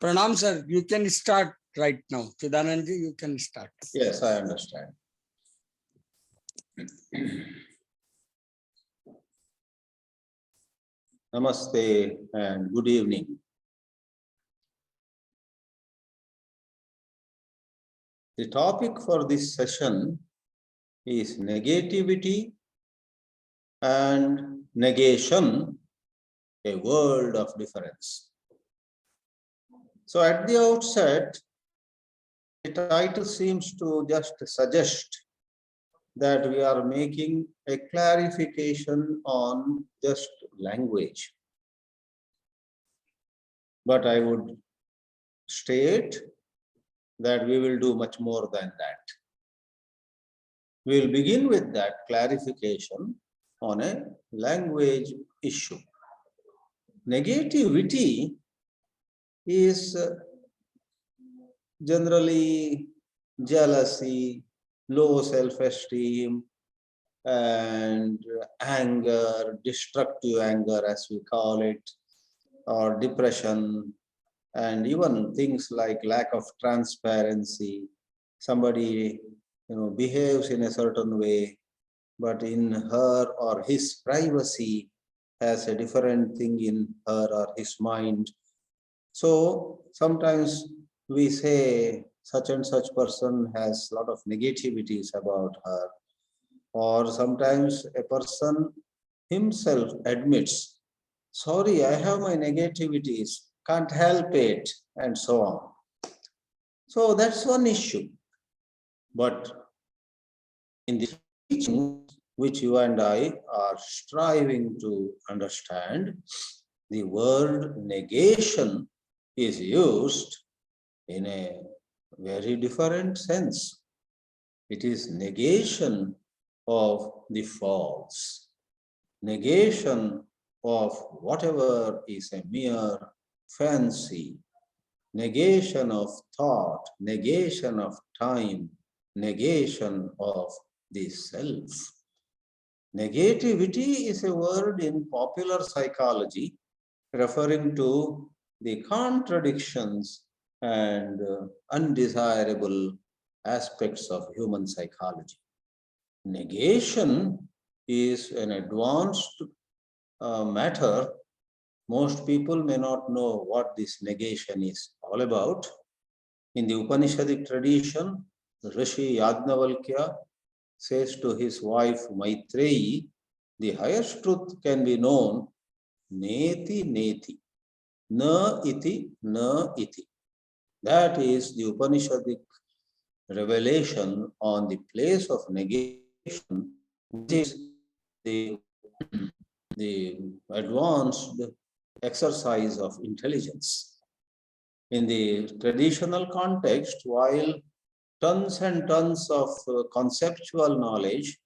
Pranam sir, you can start right now. Chidanandji, you can start. Yes, I understand. Namaste and good evening. The topic for this session is negativity and negation, a world of difference. So at the outset, the title seems to just suggest that we are making a clarification on just language. But I would state that we will do much more than that. We will begin with that clarification on a language issue. Negativity is generally jealousy, low self-esteem, and anger, destructive anger as we call it, or depression, and even things like lack of transparency. Somebody behaves in a certain way, but in her or his privacy has a different thing in her or his mind. So sometimes we say such and such person has a lot of negativities about her, or sometimes a person himself admits, sorry, I have my negativities, can't help it, and so on. So that's one issue. But in the teaching which you and I are striving to understand, the word negation is used in a very different sense. It is negation of the false, negation of whatever is a mere fancy, negation of thought, negation of time, negation of the self. Negativity is a word in popular psychology referring to the contradictions and undesirable aspects of human psychology. Negation is an advanced matter. Most people may not know what this negation is all about. In the Upanishadic tradition, Rishi Yajnavalkya says to his wife Maitreyi, the highest truth can be known, neti neti, na iti, na iti. That is the Upanishadic revelation on the place of negation, which is the advanced exercise of intelligence. In the traditional context, while tons and tons of conceptual knowledge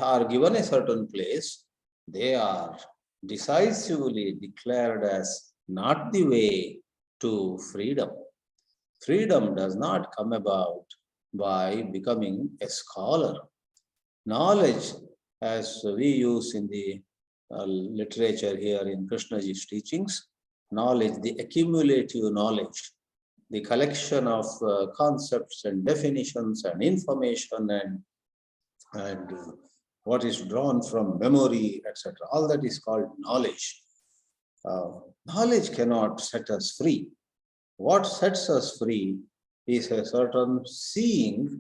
are given a certain place, they are decisively declared as not the way to freedom. Freedom does not come about by becoming a scholar. Knowledge, as we use in the literature here in Krishnaji's teachings, knowledge, the accumulative knowledge, the collection of concepts and definitions and information and what is drawn from memory, etc. All that is called knowledge. Knowledge cannot set us free. What sets us free is a certain seeing,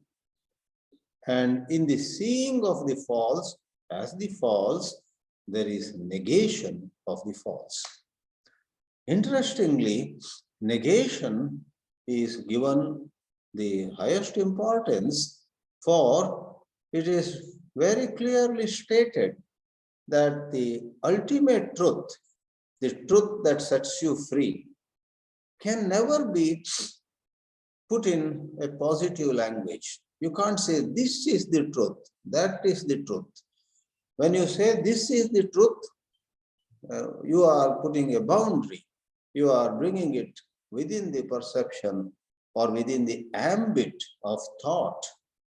and in the seeing of the false, as the false, there is negation of the false. Interestingly, negation is given the highest importance, for it is very clearly stated that the ultimate truth, the truth that sets you free, can never be put in a positive language. You can't say this is the truth, that is the truth. When you say this is the truth, you are putting a boundary. You are bringing it within the perception or within the ambit of thought,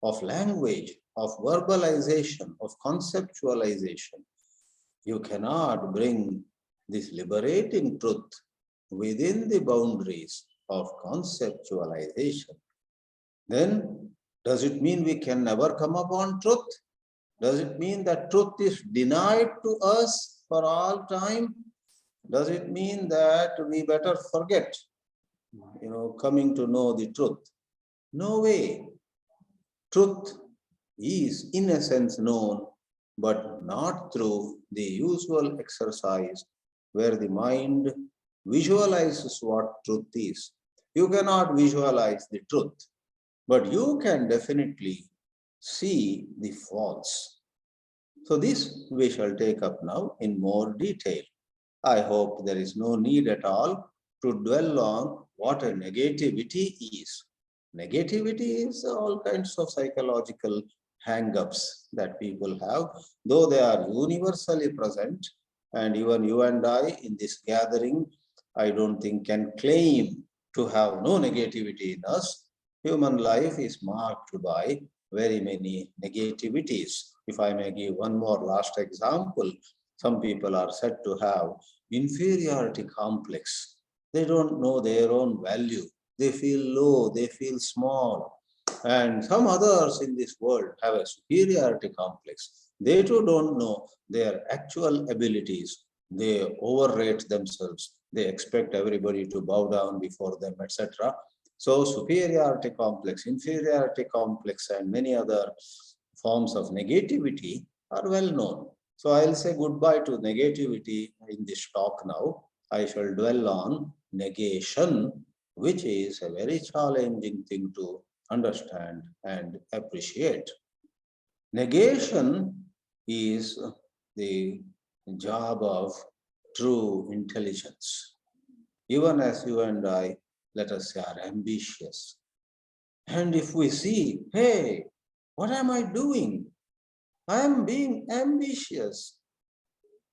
of language, of verbalization, of conceptualization. You cannot bring this liberating truth within the boundaries of conceptualization, then does it mean we can never come upon truth? Does it mean that truth is denied to us for all time? Does it mean that we better forget, coming to know the truth? No way. Truth is in a sense known, but not through the usual exercise where the mind visualizes what truth is. You cannot visualize the truth, but you can definitely see the false. So this we shall take up now in more detail. I hope there is no need at all to dwell on what a negativity is. Negativity is all kinds of psychological hang-ups that people have, though they are universally present, and even you and I in this gathering, I don't think can claim to have no negativity in us. Human life is marked by very many negativities. If I may give one more last example, some people are said to have inferiority complex. They don't know their own value. They feel low, they feel small. And some others in this world have a superiority complex. They too don't know their actual abilities. They overrate themselves. They expect everybody to bow down before them, etc. So superiority complex, inferiority complex, and many other forms of negativity are well known. So I'll say goodbye to negativity in this talk now. I shall dwell on negation, which is a very challenging thing to understand and appreciate. Negation is the job of true intelligence. Even as you and I, let us say, are ambitious. And if we see, hey, what am I doing? I am being ambitious.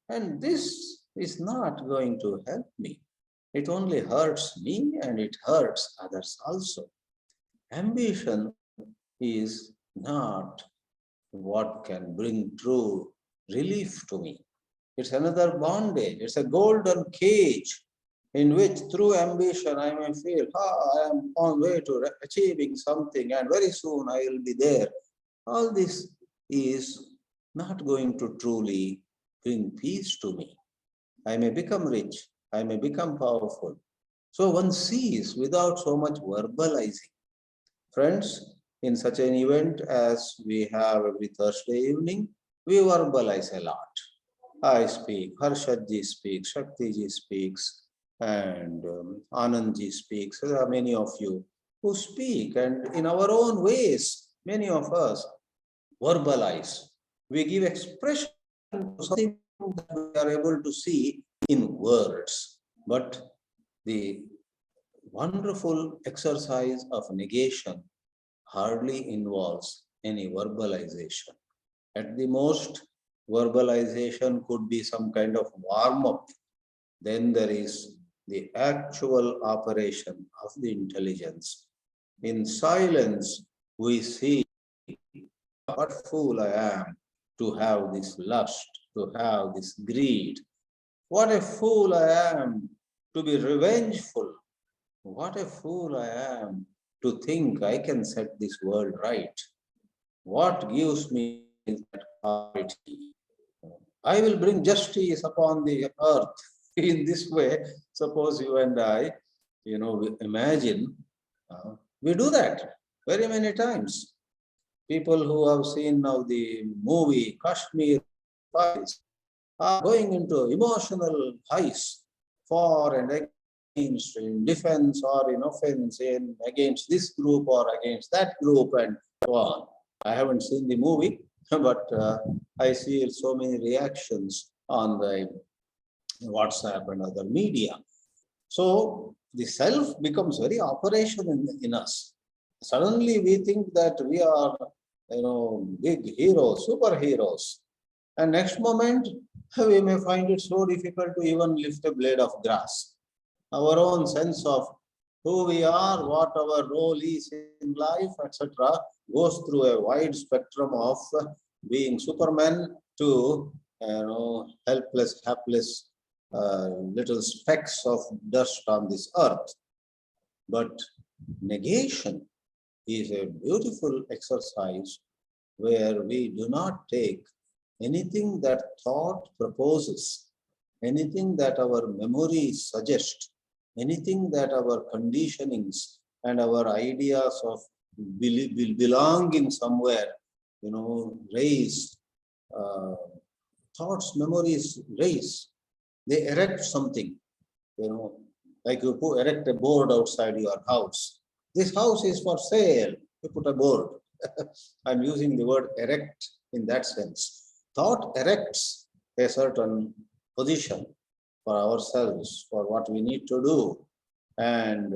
And this is not going to help me. It only hurts me and it hurts others also. Ambition is not what can bring true relief to me. It's another bondage. It's a golden cage in which through ambition I may feel, I am on way to achieving something and very soon I will be there. All this is not going to truly bring peace to me. I may become rich, I may become powerful. So one sees without so much verbalizing. Friends, in such an event as we have every Thursday evening, we verbalize a lot. I speak, Harshadji speaks, Shaktiji speaks, and Anandji speaks. There are many of you who speak, and in our own ways, many of us verbalize. We give expression to something that we are able to see in words. But the wonderful exercise of negation hardly involves any verbalization. At the most, verbalization could be some kind of warm-up. Then there is the actual operation of the intelligence. In silence, we see what fool I am to have this lust, to have this greed. What a fool I am to be revengeful. What a fool I am to think I can set this world right. What gives me that authority? I will bring justice upon the earth in this way. Suppose you and I, we imagine, we do that very many times. People who have seen now the movie Kashmir Files are going into emotional highs for and against, in defense or in offense, in against this group or against that group, and so on. I haven't seen the movie, but I see so many reactions on the WhatsApp and other media. So the self becomes very operational in us. Suddenly we think that we are, big heroes, superheroes. And next moment, we may find it so difficult to even lift a blade of grass. Our own sense of who we are, what our role is in life, etc., goes through a wide spectrum of being Superman to helpless, hapless little specks of dust on this earth. But negation is a beautiful exercise where we do not take anything that thought proposes, anything that our memories suggest, anything that our conditionings and our ideas of belonging somewhere, raise, thoughts, memories raise. They erect something, like you erect a board outside your house. This house is for sale. You put a board. I'm using the word erect in that sense. Thought erects a certain position for ourselves, for what we need to do. And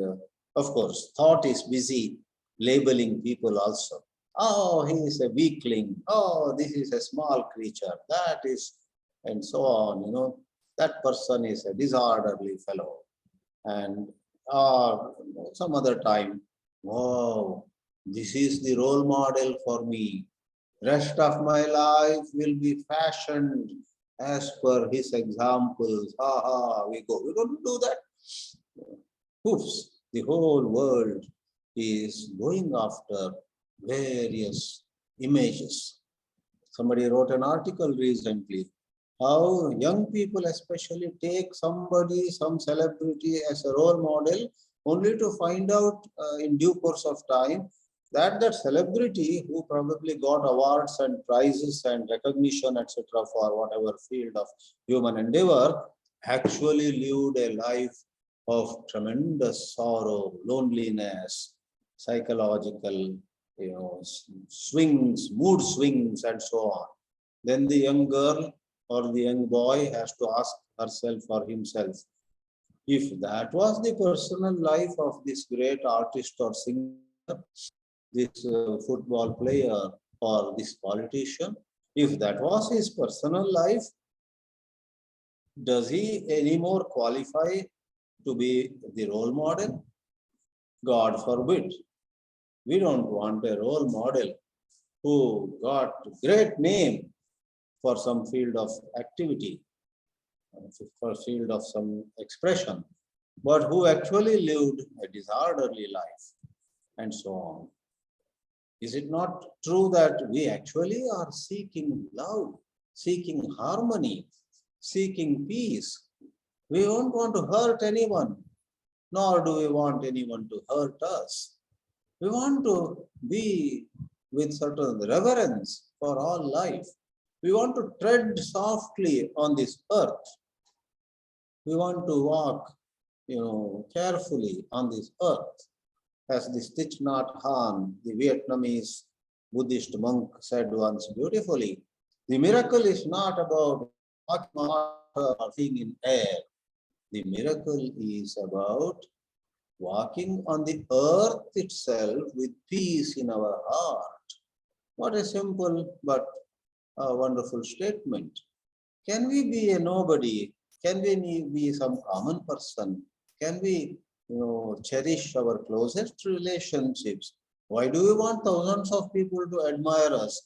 of course, thought is busy labeling people also. Oh, he is a weakling. Oh, this is a small creature. That is, and so on, that person is a disorderly fellow. And some other time, wow, this is the role model for me. Rest of my life will be fashioned as per his examples. Ha ha, we go. We don't do that. Hoofs, the whole world is going after various images. Somebody wrote an article recently how young people especially take somebody, some celebrity as a role model, only to find out in due course of time that celebrity who probably got awards and prizes and recognition, etc., for whatever field of human endeavor, actually lived a life of tremendous sorrow, loneliness, psychological, swings, mood swings, and so on. Then the young girl or the young boy has to ask herself or himself, if that was the personal life of this great artist or singer, this football player or this politician, if that was his personal life, does he anymore qualify to be the role model? God forbid. We don't want a role model who got great name for some field of activity, for field of some expression, but who actually lived a disorderly life, and so on. Is it not true that we actually are seeking love, seeking harmony, seeking peace? We don't want to hurt anyone, nor do we want anyone to hurt us. We want to be with certain reverence for all life. We want to tread softly on this earth. We want to walk, carefully on this earth. As the Thich Nhat Hanh, the Vietnamese Buddhist monk, said once beautifully, the miracle is not about walking on water or being in air. The miracle is about walking on the earth itself with peace in our heart. What a simple but a wonderful statement. Can we be a nobody? Can we be some common person? Can we, cherish our closest relationships? Why do we want thousands of people to admire us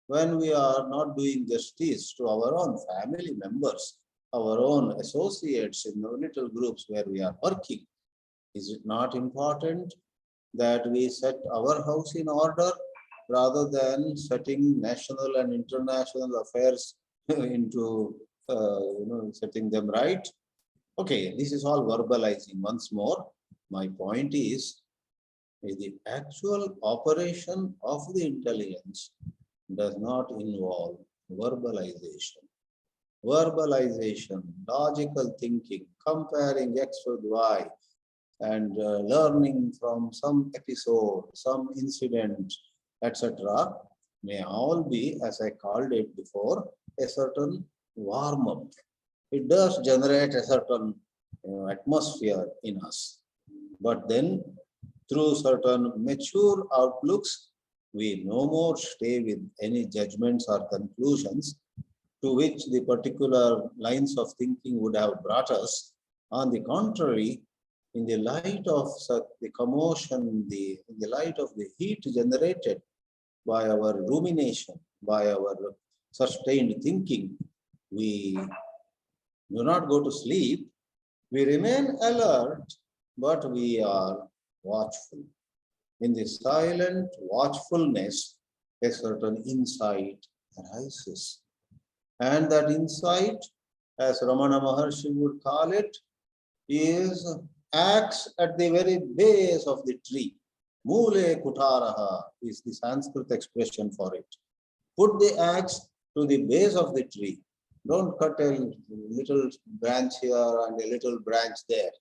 when we are not doing justice to our own family members, our own associates in the little groups where we are working? Is it not important that we set our house in order rather than setting national and international affairs into, setting them right? Okay, this is all verbalizing once more. My point is the actual operation of the intelligence does not involve verbalization. Verbalization, logical thinking, comparing X with Y, and learning from some episode, some incident, etc., may all be, as I called it before, a certain warm-up. It does generate a certain atmosphere in us. But then, through certain mature outlooks, we no more stay with any judgments or conclusions to which the particular lines of thinking would have brought us. On the contrary, in the light of the commotion, in the light of the heat generated by our rumination, by our sustained thinking, we do not go to sleep. We remain alert, but we are watchful. In the silent watchfulness, a certain insight arises. And that insight, as Ramana Maharshi would call it, is acts at the very base of the tree. Mule kutaraha is the Sanskrit expression for it. Put the axe to the base of the tree. Don't cut a little branch here and a little branch there.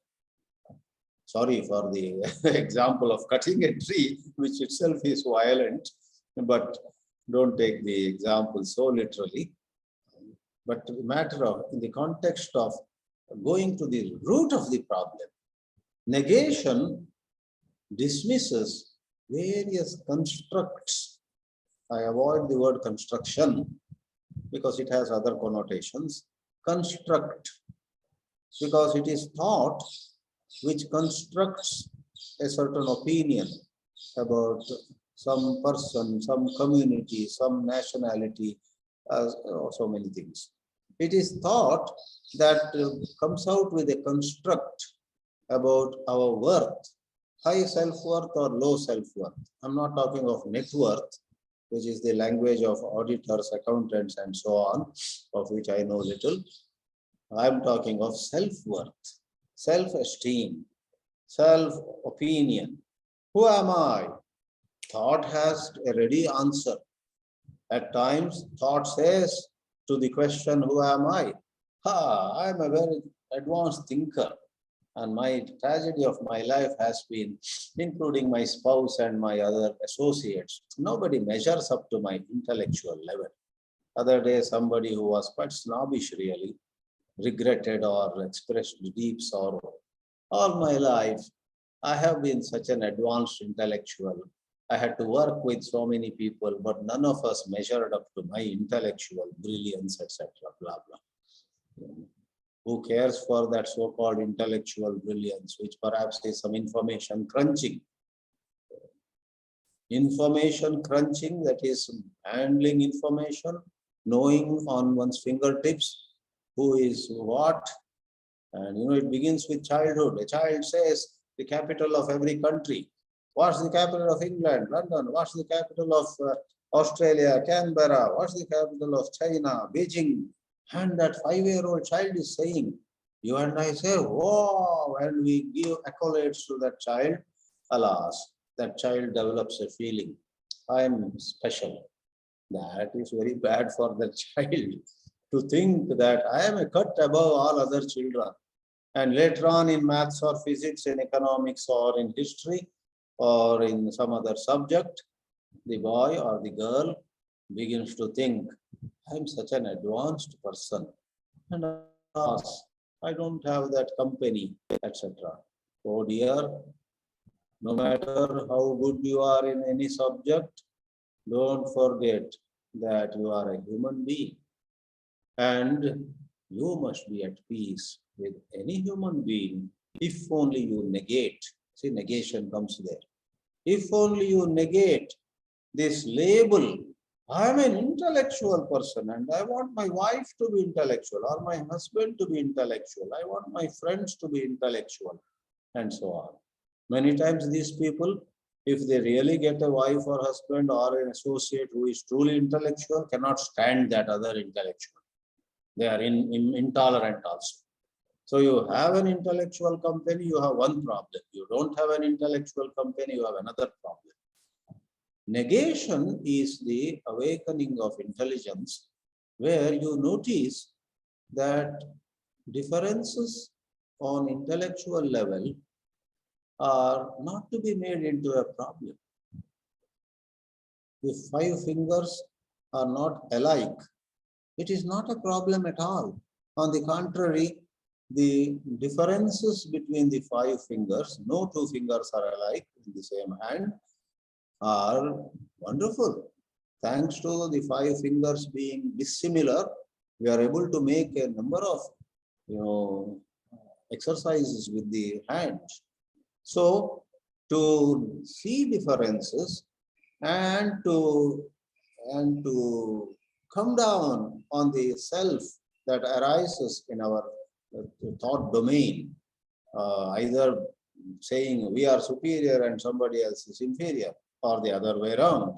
Sorry for the example of cutting a tree, which itself is violent, but don't take the example so literally. But the matter of, in the context of going to the root of the problem, negation dismisses various constructs. I avoid the word construction because it has other connotations. Construct, because it is thought which constructs a certain opinion about some person, some community, some nationality, so many things. It is thought that comes out with a construct about our worth, high self-worth or low self-worth. I'm not talking of net worth, which is the language of auditors, accountants, and so on, of which I know little. I'm talking of self-worth, self-esteem, self-opinion. Who am I? Thought has a ready answer. At times, thought says to the question, who am I? I'm a very advanced thinker. And my tragedy of my life has been, including my spouse and my other associates, nobody measures up to my intellectual level. Other day, somebody who was quite snobbish really, regretted or expressed deep sorrow. All my life, I have been such an advanced intellectual. I had to work with so many people, but none of us measured up to my intellectual brilliance, etc. Blah, blah. Who cares for that so-called intellectual brilliance, which perhaps is some information crunching? Information crunching, that is handling information, knowing on one's fingertips who is what. And it begins with childhood. A child says the capital of every country. What's the capital of England? London. What's the capital of Australia? Canberra. What's the capital of China? Beijing. And that 5-year-old child is saying, you and I say, wow, and we give accolades to that child. Alas, that child develops a feeling, I'm special. That is very bad for the child to think that I am a cut above all other children. And later on in maths or physics, in economics or in history or in some other subject, the boy or the girl begins to think, I'm such an advanced person. And alas, I don't have that company, etc. Oh dear, no matter how good you are in any subject, don't forget that you are a human being. And you must be at peace with any human being if only you negate. See, negation comes there. If only you negate this label, I'm an intellectual person and I want my wife to be intellectual or my husband to be intellectual. I want my friends to be intellectual and so on. Many times these people, if they really get a wife or husband or an associate who is truly intellectual, cannot stand that other intellectual. They are intolerant also. So you have an intellectual company, you have one problem. You don't have an intellectual company, you have another problem. Negation is the awakening of intelligence, where you notice that differences on intellectual level are not to be made into a problem. If 5 fingers are not alike, it is not a problem at all. On the contrary, the differences between the 5 fingers, no 2 fingers are alike in the same hand, are wonderful. Thanks to the 5 fingers being dissimilar, we are able to make a number of exercises with the hands. So to see differences and to come down on the self that arises in our thought domain, either saying we are superior and somebody else is inferior, or the other way around,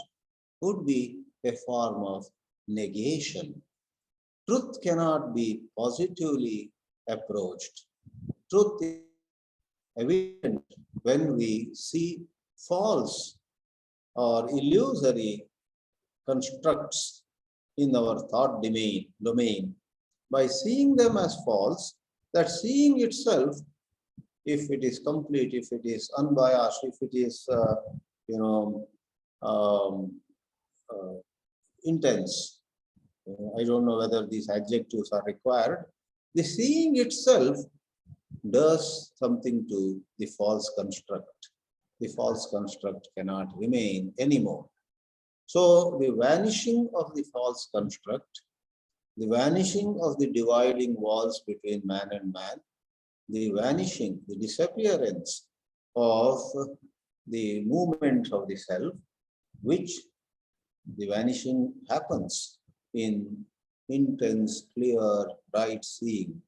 would be a form of negation. Truth cannot be positively approached. Truth is evident when we see false or illusory constructs in our thought domain. By seeing them as false, that seeing itself, if it is complete, if it is unbiased, if it is, um, intense, I don't know whether these adjectives are required. The seeing itself does something to the false construct. The false construct cannot remain anymore. So the vanishing of the false construct, the vanishing of the dividing walls between man and man, the vanishing, the disappearance of the movement of the self, which the vanishing happens in intense, clear, right seeing,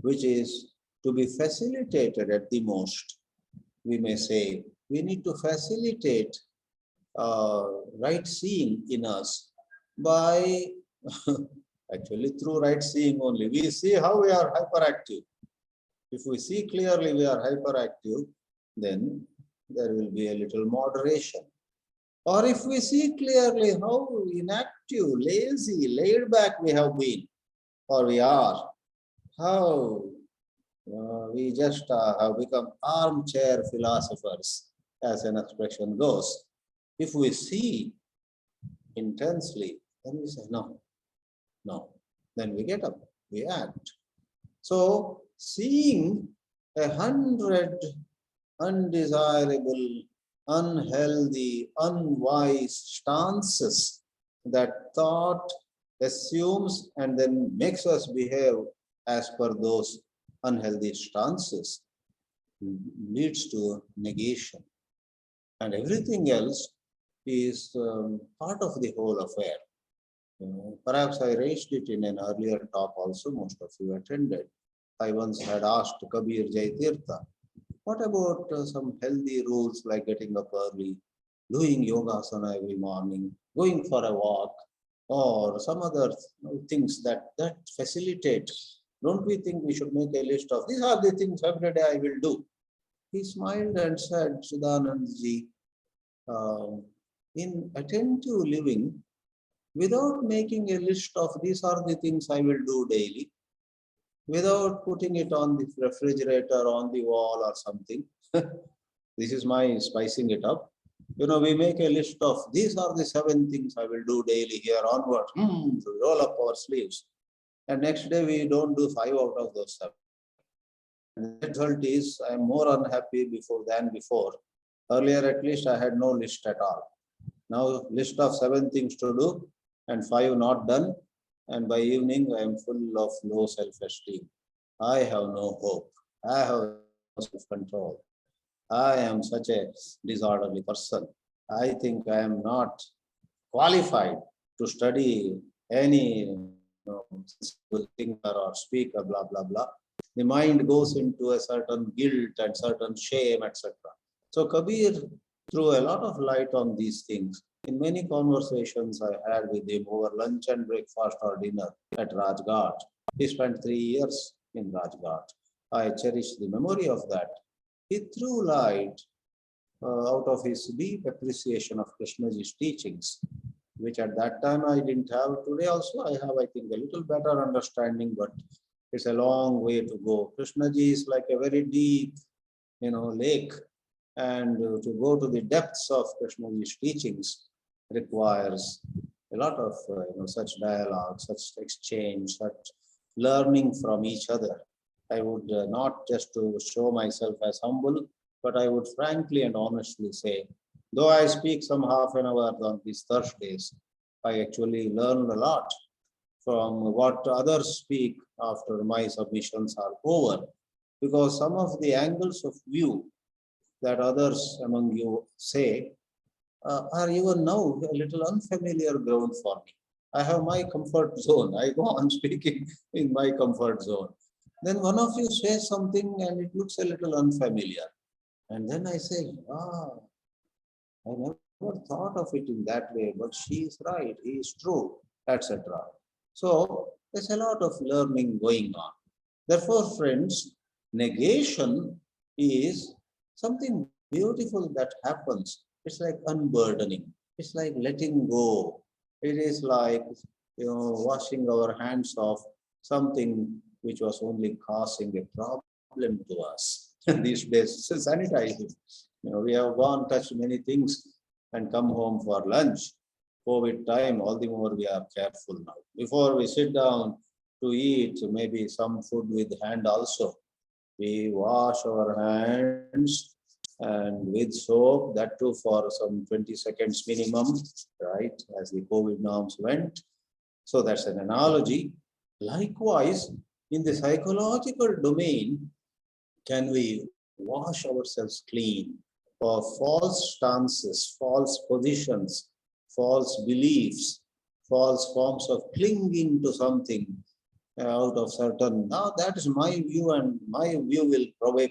which is to be facilitated at the most. We may say we need to facilitate right seeing in us by actually through right seeing only. We see how we are hyperactive. If we see clearly we are hyperactive, then there will be a little moderation. Or if we see clearly how inactive, lazy, laid back we have been, or we are, how we just have become armchair philosophers, as an expression goes. If we see intensely, then we say, no, no. Then we get up, we act. So, seeing 100 undesirable, unhealthy, unwise stances that thought assumes and then makes us behave as per those unhealthy stances leads to negation. And everything else is part of the whole affair. Perhaps I raised it in an earlier talk also, most of you attended. I once had asked Kabir Jaitirtha, what about some healthy rules like getting up early, doing yogasana every morning, going for a walk, or some other things that facilitate? Don't we think we should make a list of these are the things every day I will do? He smiled and said, Chidanandji, in attentive living, without making a list of these are the things I will do daily, without putting it on the refrigerator, on the wall or something, this is my spicing it up. We make a list of these are the 7 things I will do daily here onward. Roll up our sleeves. And next day we don't do 5 out of those 7. And the result is I am more unhappy than before. Earlier at least I had no list at all. Now list of 7 things to do and 5 not done. And by evening I am full of low self-esteem. I have no hope. I have no self-control. I am such a disorderly person. I think I am not qualified to study any thinker or speaker, blah, blah, blah. The mind goes into a certain guilt and certain shame, etc. So Kabir threw a lot of light on these things. In many conversations I had with him over lunch and breakfast or dinner at Rajghat. He spent 3 years in Rajghat. I cherish the memory of that. He threw light out of his deep appreciation of Krishnaji's teachings, which at that time I didn't have. Today also I have, I think, a little better understanding, but it's a long way to go. Krishnaji is like a very deep, lake, and to go to the depths of Krishnaji's teachings requires a lot of such dialogue, such exchange, such learning from each other. I would not just to show myself as humble, but I would frankly and honestly say, though I speak some half an hour on these Thursdays, I actually learn a lot from what others speak after my submissions are over, because some of the angles of view that others among you say are even now a little unfamiliar ground for me. I have my comfort zone. I go on speaking in my comfort zone. Then one of you says something and it looks a little unfamiliar. And then I say, I never thought of it in that way, but she is right, he is true, etc. So there's a lot of learning going on. Therefore, friends, negation is something beautiful that happens. It's like unburdening. It's like letting go. It is like, washing our hands off something which was only causing a problem to us. These days, sanitizing. We have gone, touched many things and come home for lunch. COVID time, all the more we are careful now. Before we sit down to eat, maybe some food with hand also. We wash our hands and with soap, that too for some 20 seconds minimum, right, as the COVID norms went. So that's an analogy. Likewise, in the psychological domain, can we wash ourselves clean of false stances, false positions, false beliefs, false forms of clinging to something out of certain, now that is my view and my view will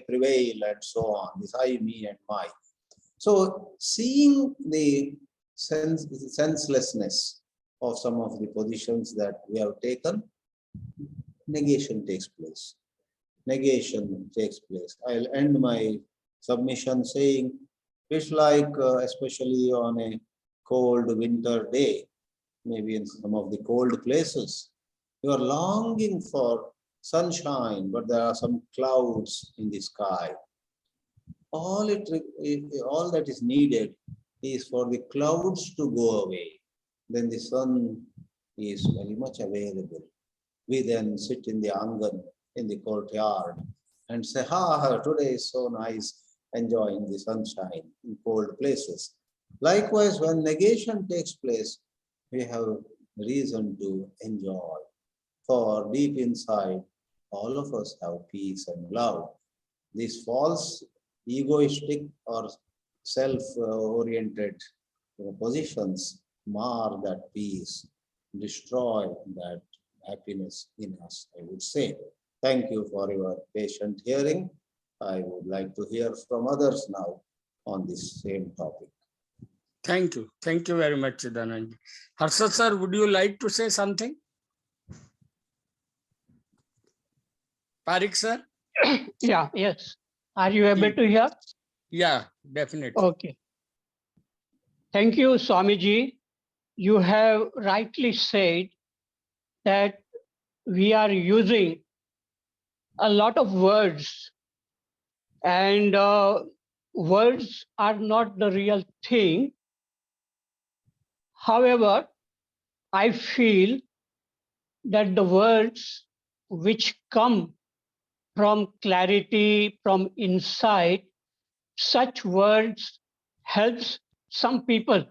prevail and so on, this I, me and my. So seeing the senselessness of some of the positions that we have taken, negation takes place. Negation takes place. I'll end my submission saying it's like, especially on a cold winter day, maybe in some of the cold places, you are longing for sunshine, but there are some clouds in the sky. All that is needed is for the clouds to go away. Then the sun is very much available. We then sit in the angan, in the courtyard, and say, today is so nice, enjoying the sunshine in cold places. Likewise, when negation takes place, we have reason to enjoy. For deep inside, all of us have peace and love. These false, egoistic or self-oriented positions mar that peace, destroy that happiness in us, I would say. Thank you for your patient hearing. I would like to hear from others now on this same topic. Thank you. Thank you very much, Chidanandji. Harshad sir, would you like to say something? Parik sir? Yeah, yes. Are you able to hear? Yeah, definitely. Okay. Thank you, Swamiji. You have rightly said that we are using a lot of words, and words are not the real thing. However, I feel that the words which come from clarity, from insight, such words helps some people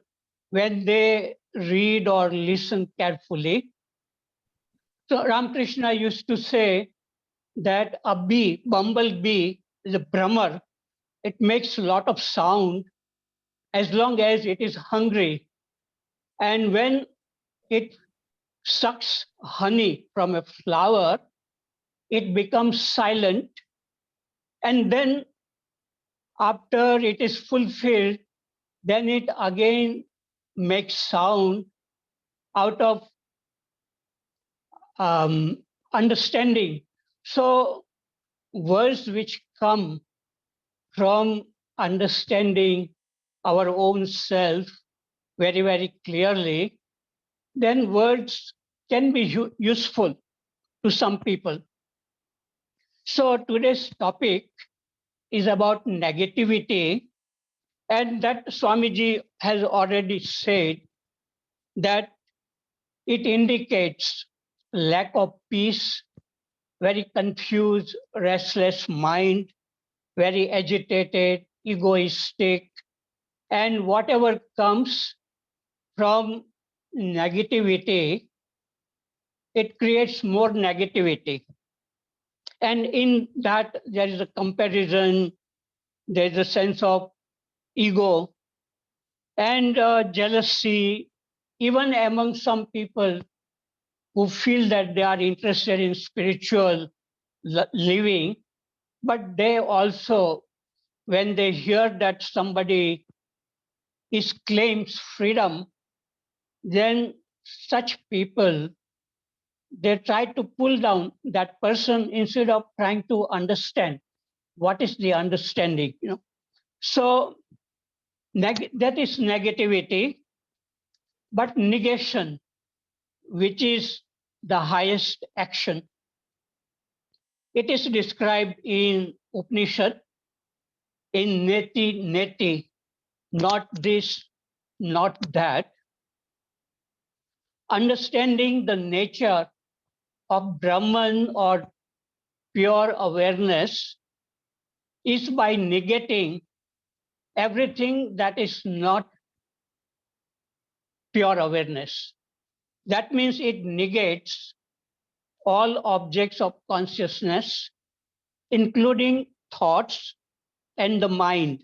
when they read or listen carefully. So Ramakrishna used to say that a bee, bumblebee, is a brahmer. It makes a lot of sound as long as it is hungry. And when it sucks honey from a flower, it becomes silent. And then after it is fulfilled, then it again makes sound out of understanding. So words which come from understanding our own self very, very clearly, then words can be useful to some people. So today's topic is about negativity, and that Swamiji has already said that it indicates lack of peace, very confused, restless mind, very agitated, egoistic, and whatever comes from negativity, it creates more negativity. And in that, there is a comparison, there is a sense of ego and jealousy, even among some people who feel that they are interested in spiritual living, but they also, when they hear that somebody claims freedom, then such people, they try to pull down that person instead of trying to understand what is the understanding. So that is negativity, but negation, which is the highest action. It is described in Upanishad in neti neti, not this, not that. Understanding the nature of Brahman or pure awareness is by negating everything that is not pure awareness. That means it negates all objects of consciousness, including thoughts and the mind.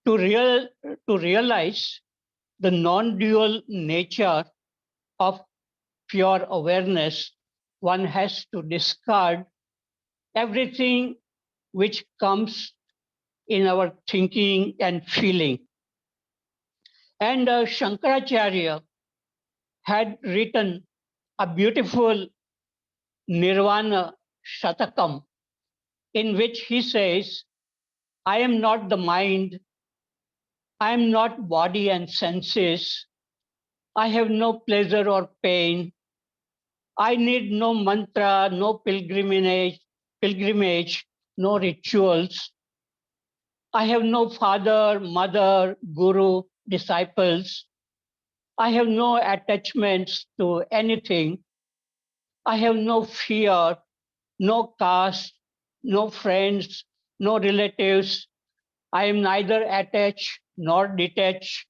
To realize the non-dual nature of pure awareness, one has to discard everything which comes in our thinking and feeling. And Shankaracharya had written a beautiful Nirvana Shatakam, in which he says, I am not the mind, I am not body and senses, I have no pleasure or pain, I need no mantra, no pilgrimage, no rituals. I have no father, mother, guru, disciples. I have no attachments to anything. I have no fear, no caste, no friends, no relatives. I am neither attached nor detached.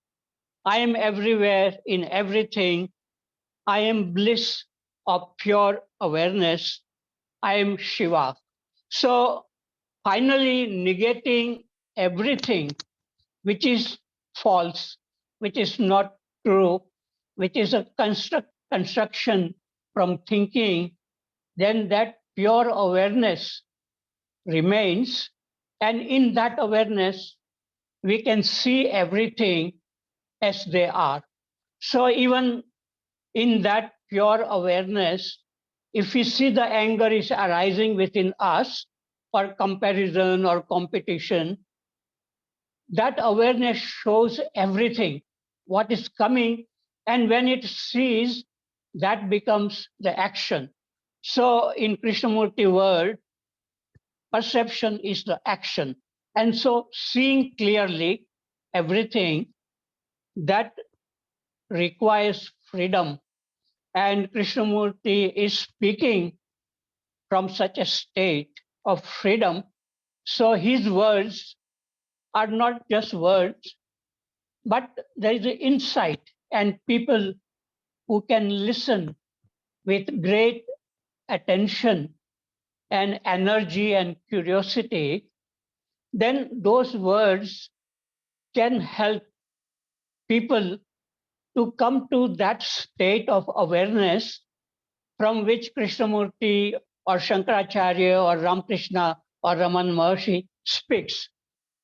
I am everywhere in everything. I am bliss of pure awareness. I am Shiva. So finally, negating everything which is false, which is not true, which is a construction from thinking, then that pure awareness remains. And in that awareness, we can see everything as they are. So even in that pure awareness, if we see the anger is arising within us for comparison or competition, that awareness shows everything, what is coming, and when it sees, that becomes the action. So in Krishnamurti world, perception is the action. And so seeing clearly everything, that requires freedom. And Krishnamurti is speaking from such a state of freedom. So his words are not just words, but there is an insight, and people who can listen with great attention and energy and curiosity, then those words can help people to come to that state of awareness from which Krishnamurti or Shankaracharya or Ramakrishna or Raman Maharshi speaks.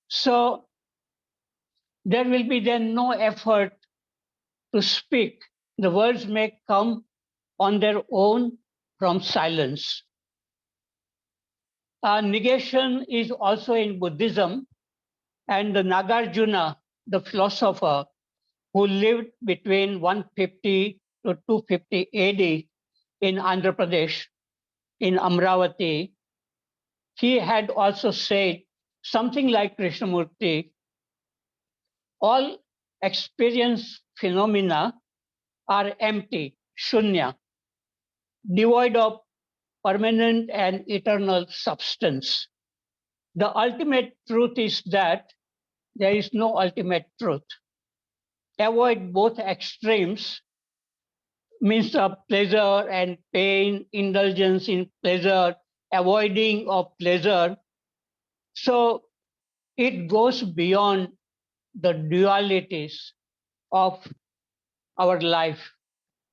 So there will be then no effort to speak. The words may come on their own from silence. Negation is also in Buddhism, and the Nagarjuna, the philosopher who lived between 150 to 250 AD in Andhra Pradesh, in Amravati, he had also said something like Krishnamurti, all experience phenomena are empty, shunya, devoid of permanent and eternal substance. The ultimate truth is that there is no ultimate truth. Avoid both extremes means of pleasure and pain, indulgence in pleasure, avoiding of pleasure. So it goes beyond the dualities of our life,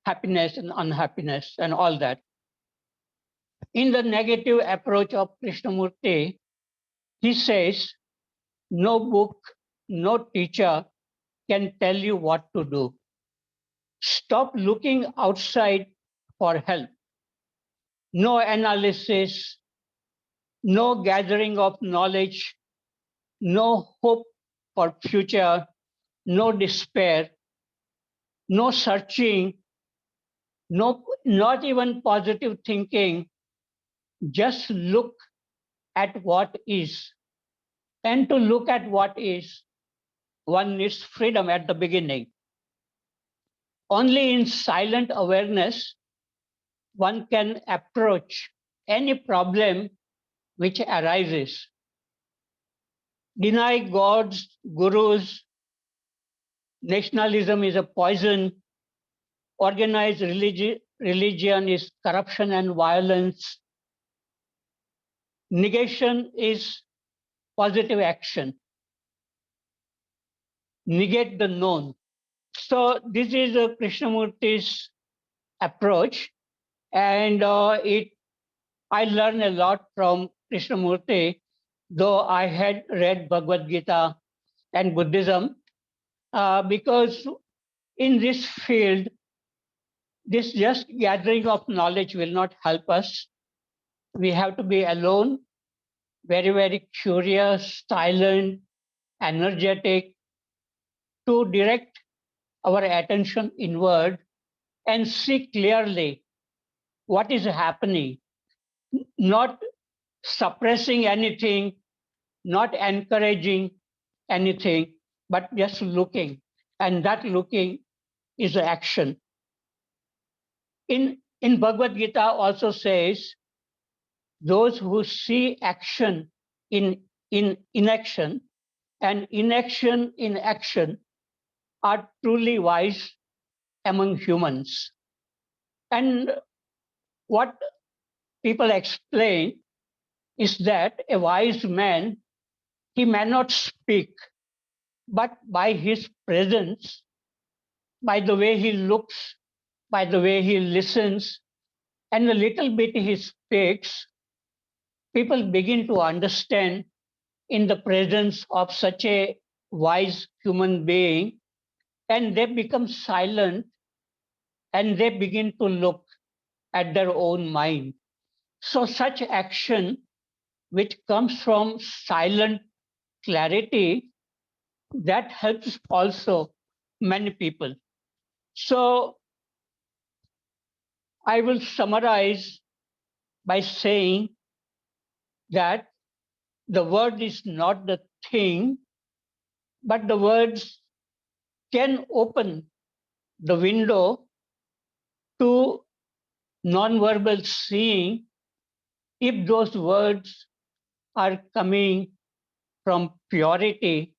happiness and unhappiness and all that. In the negative approach of Krishnamurti, he says, no book, no teacher can tell you what to do. Stop looking outside for help. No analysis, no gathering of knowledge, no hope for future, no despair, no searching, no, not even positive thinking. Just look at what is. And to look at what is, one needs freedom at the beginning. Only in silent awareness one can approach any problem which arises. Deny gods, gurus, nationalism is a poison, organized religion is corruption and violence. Negation is positive action. Negate the known. So this is Krishnamurti's approach, and I learned a lot from Krishnamurti, though I had read Bhagavad Gita and Buddhism, because in this field, this just gathering of knowledge will not help us. We have to be alone, very, very curious, silent, energetic, to direct our attention inward and see clearly what is happening, not suppressing anything, not encouraging anything, but just looking. And that looking is action. In Bhagavad Gita also says, those who see action in inaction and inaction in action are truly wise among humans. And what people explain is that a wise man, he may not speak, but by his presence, by the way he looks, by the way he listens, and the little bit he speaks, people begin to understand in the presence of such a wise human being, and they become silent and they begin to look at their own mind. So such action which comes from silent clarity, that helps also many people. So I will summarize by saying that the word is not the thing, but the words can open the window to non-verbal seeing if those words are coming from purity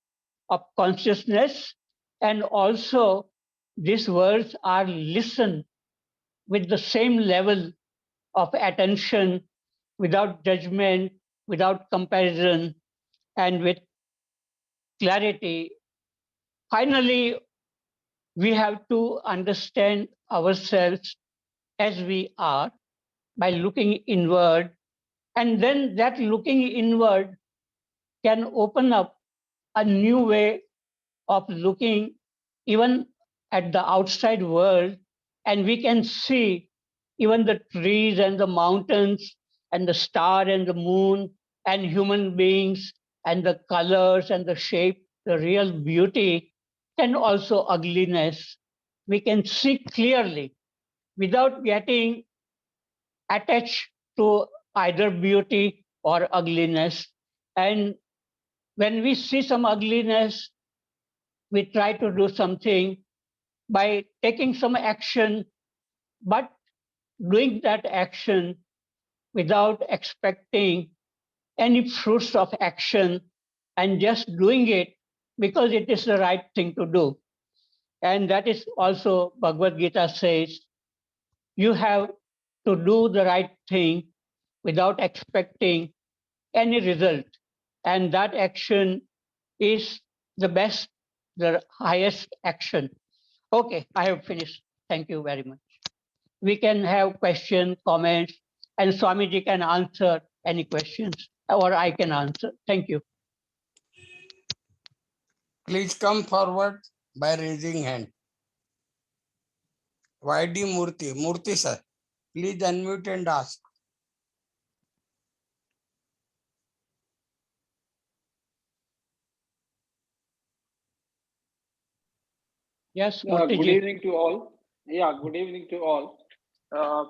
of consciousness, and also these words are listened with the same level of attention, without judgment, without comparison, and with clarity. Finally, we have to understand ourselves as we are by looking inward, and then that looking inward can open up a new way of looking even at the outside world, and we can see even the trees and the mountains and the star and the moon and human beings and the colors and the shape, the real beauty, and also ugliness. We can see clearly without getting attached to either beauty or ugliness. And when we see some ugliness, we try to do something by taking some action, but doing that action without expecting any fruits of action, and just doing it because it is the right thing to do. And that is also Bhagavad Gita says, you have to do the right thing without expecting any result. And that action is the best, the highest action. Okay, I have finished. Thank you very much. We can have questions, comments, and Swamiji can answer any questions, or I can answer. Thank you. Please come forward by raising hand. D Murthy. Murthy sir, please unmute and ask. Yes, Good Murthy ji. evening to all. Yeah, good evening to all. Uh,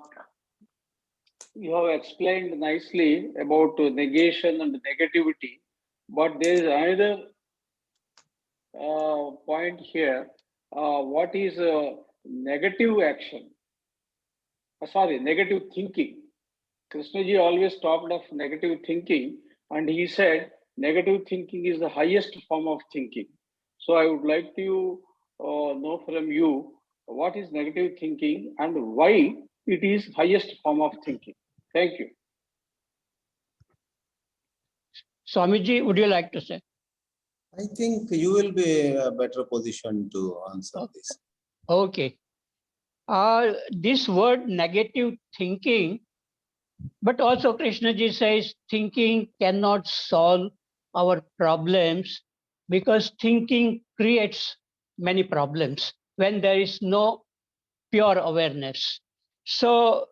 you have explained nicely about negation and negativity, but there is another point here. What is negative action? Sorry, negative thinking. Krishnaji always talked of negative thinking, and he said negative thinking is the highest form of thinking. So I would like to know from you what is negative thinking and why it is highest form of thinking. Thank you. Swamiji, would you like to say? I think you will be a better position to answer this. Okay. This word negative thinking, but also Krishnaji says thinking cannot solve our problems because thinking creates many problems when there is no pure awareness. So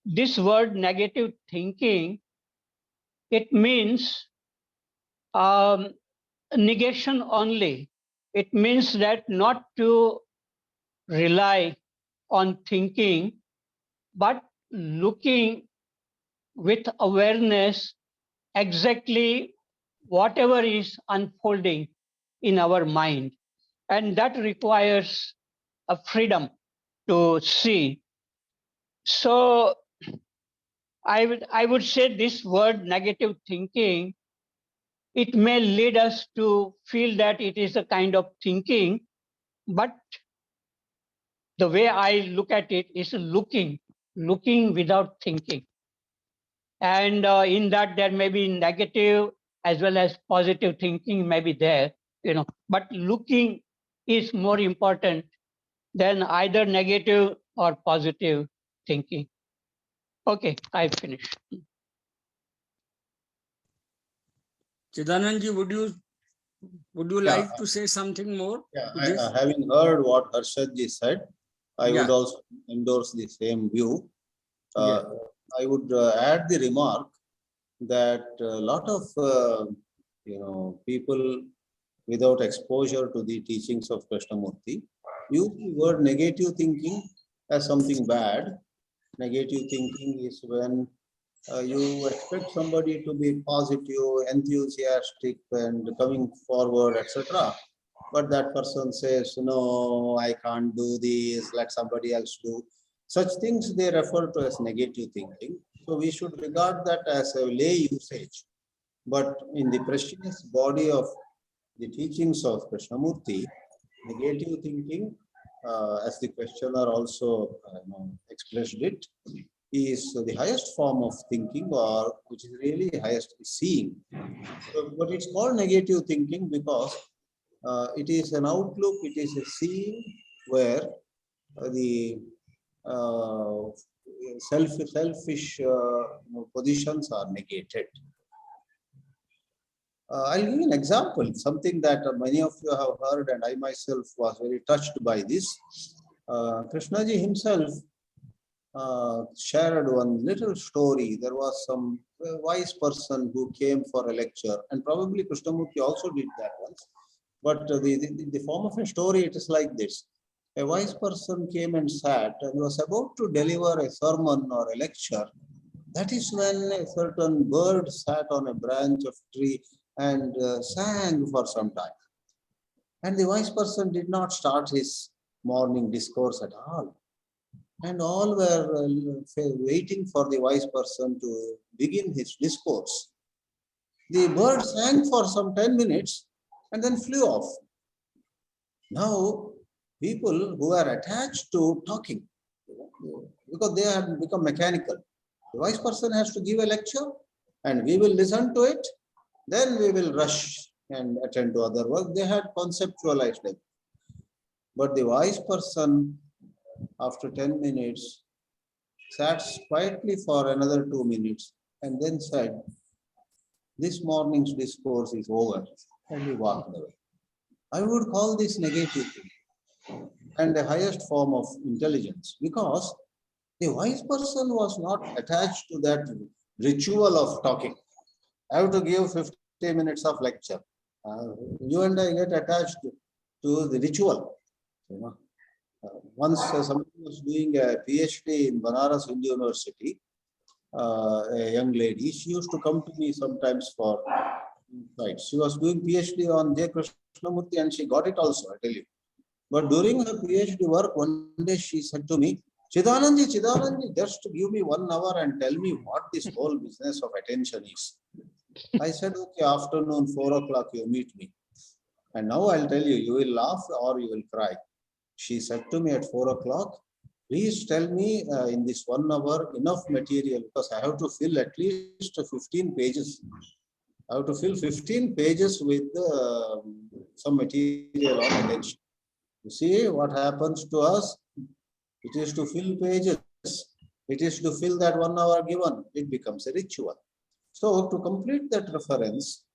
this word negative thinking, it means negation only. It means that not to rely on thinking, but looking with awareness exactly whatever is unfolding in our mind. And that requires a freedom to see. So I would say this word negative thinking, it may lead us to feel that it is a kind of thinking, but the way I look at it is looking without thinking. And in that there may be negative as well as positive thinking may be there, but looking is more important than either negative or positive thinking. Okay, I've finished. Chidanandji, would you Yeah, like to say something more? yeah. Having heard what Harshad ji said, I would Yeah. also endorse the same view. Yeah. I would add the remark that a lot of people without exposure to the teachings of Krishnamurti use the word negative thinking as something bad. Negative thinking is when you expect somebody to be positive, enthusiastic, and coming forward, etc. But that person says, "No, I can't do this. Let somebody else do." Such things they refer to as negative thinking. So we should regard that as a lay usage. But in the precious body of the teachings of Krishnamurti, negative thinking, as the questioner also expressed it, is the highest form of thinking, or which is really highest seeing. So, but it's called negative thinking because it is an outlook, it is a seeing where the uh, selfish positions are negated. I'll give you an example, something that many of you have heard, and I myself was very touched by this. Krishnaji himself shared one little story. There was some wise person who came for a lecture, and probably Krishnamurti also did that once. But the form of a story, it is like this. A wise person came and sat and was about to deliver a sermon or a lecture. That is when a certain bird sat on a branch of tree and sang for some time. And the wise person did not start his morning discourse at all. And all were waiting for the wise person to begin his discourse. The bird sang for some 10 minutes and then flew off. Now, people who are attached to talking, because they have become mechanical, the wise person has to give a lecture and we will listen to it, then we will rush and attend to other work. They had conceptualized it. But the wise person, after 10 minutes, sat quietly for another 2 minutes and then said, "This morning's discourse is over," and he walked away. I would call this negative and the highest form of intelligence, because the wise person was not attached to that ritual of talking. I have to give 50 minutes of lecture. You and I get attached to the ritual. You know, once somebody was doing a PhD in Banaras Hindu University, a young lady. She used to come to me sometimes for insights. She was doing PhD on J. Krishnamurti and she got it also, I tell you. But during her PhD work, one day she said to me, Chidanandji, just give me 1 hour and tell me what this whole business of attention is. I said, okay, afternoon, 4 o'clock, you meet me. And now I'll tell you, you will laugh or you will cry. She said to me at 4 o'clock, please tell me in this 1 hour enough material, because I have to fill at least 15 pages. I have to fill 15 pages with some material on attention. You see what happens to us? It is to fill pages. It is to fill that 1 hour given. It becomes a ritual. So to complete that reference,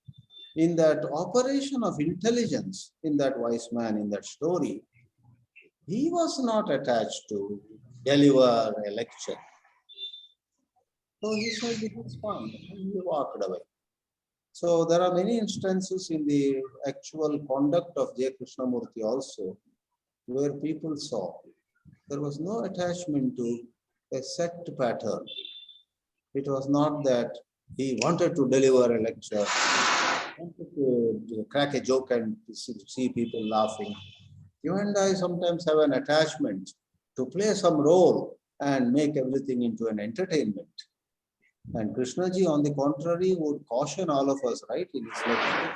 in that operation of intelligence, in that wise man, in that story, he was not attached to deliver a lecture. So he said, it is fine, and he walked away. So there are many instances in the actual conduct of J. Krishnamurti also, where people saw there was no attachment to a set pattern. It was not that he wanted to deliver a lecture, wanted to crack a joke and see people laughing. You and I sometimes have an attachment to play some role and make everything into an entertainment. And Krishnaji, on the contrary, would caution all of us, right, in his lecture.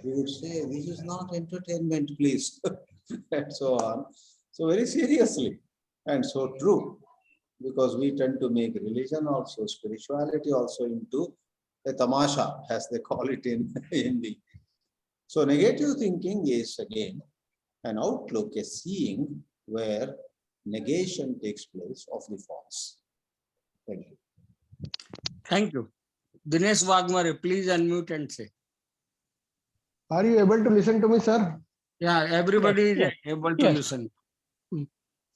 He would say, this is not entertainment, please, and so on. So very seriously, and so true, because we tend to make religion also, spirituality also into a tamasha, as they call it in Hindi. So negative thinking is again an outlook, a seeing where negation takes place of the false. Thank you. Thank you. Dinesh Waghmare, please unmute and say. Are you able to listen to me, sir? Yeah, everybody Yes, is able to yes. listen.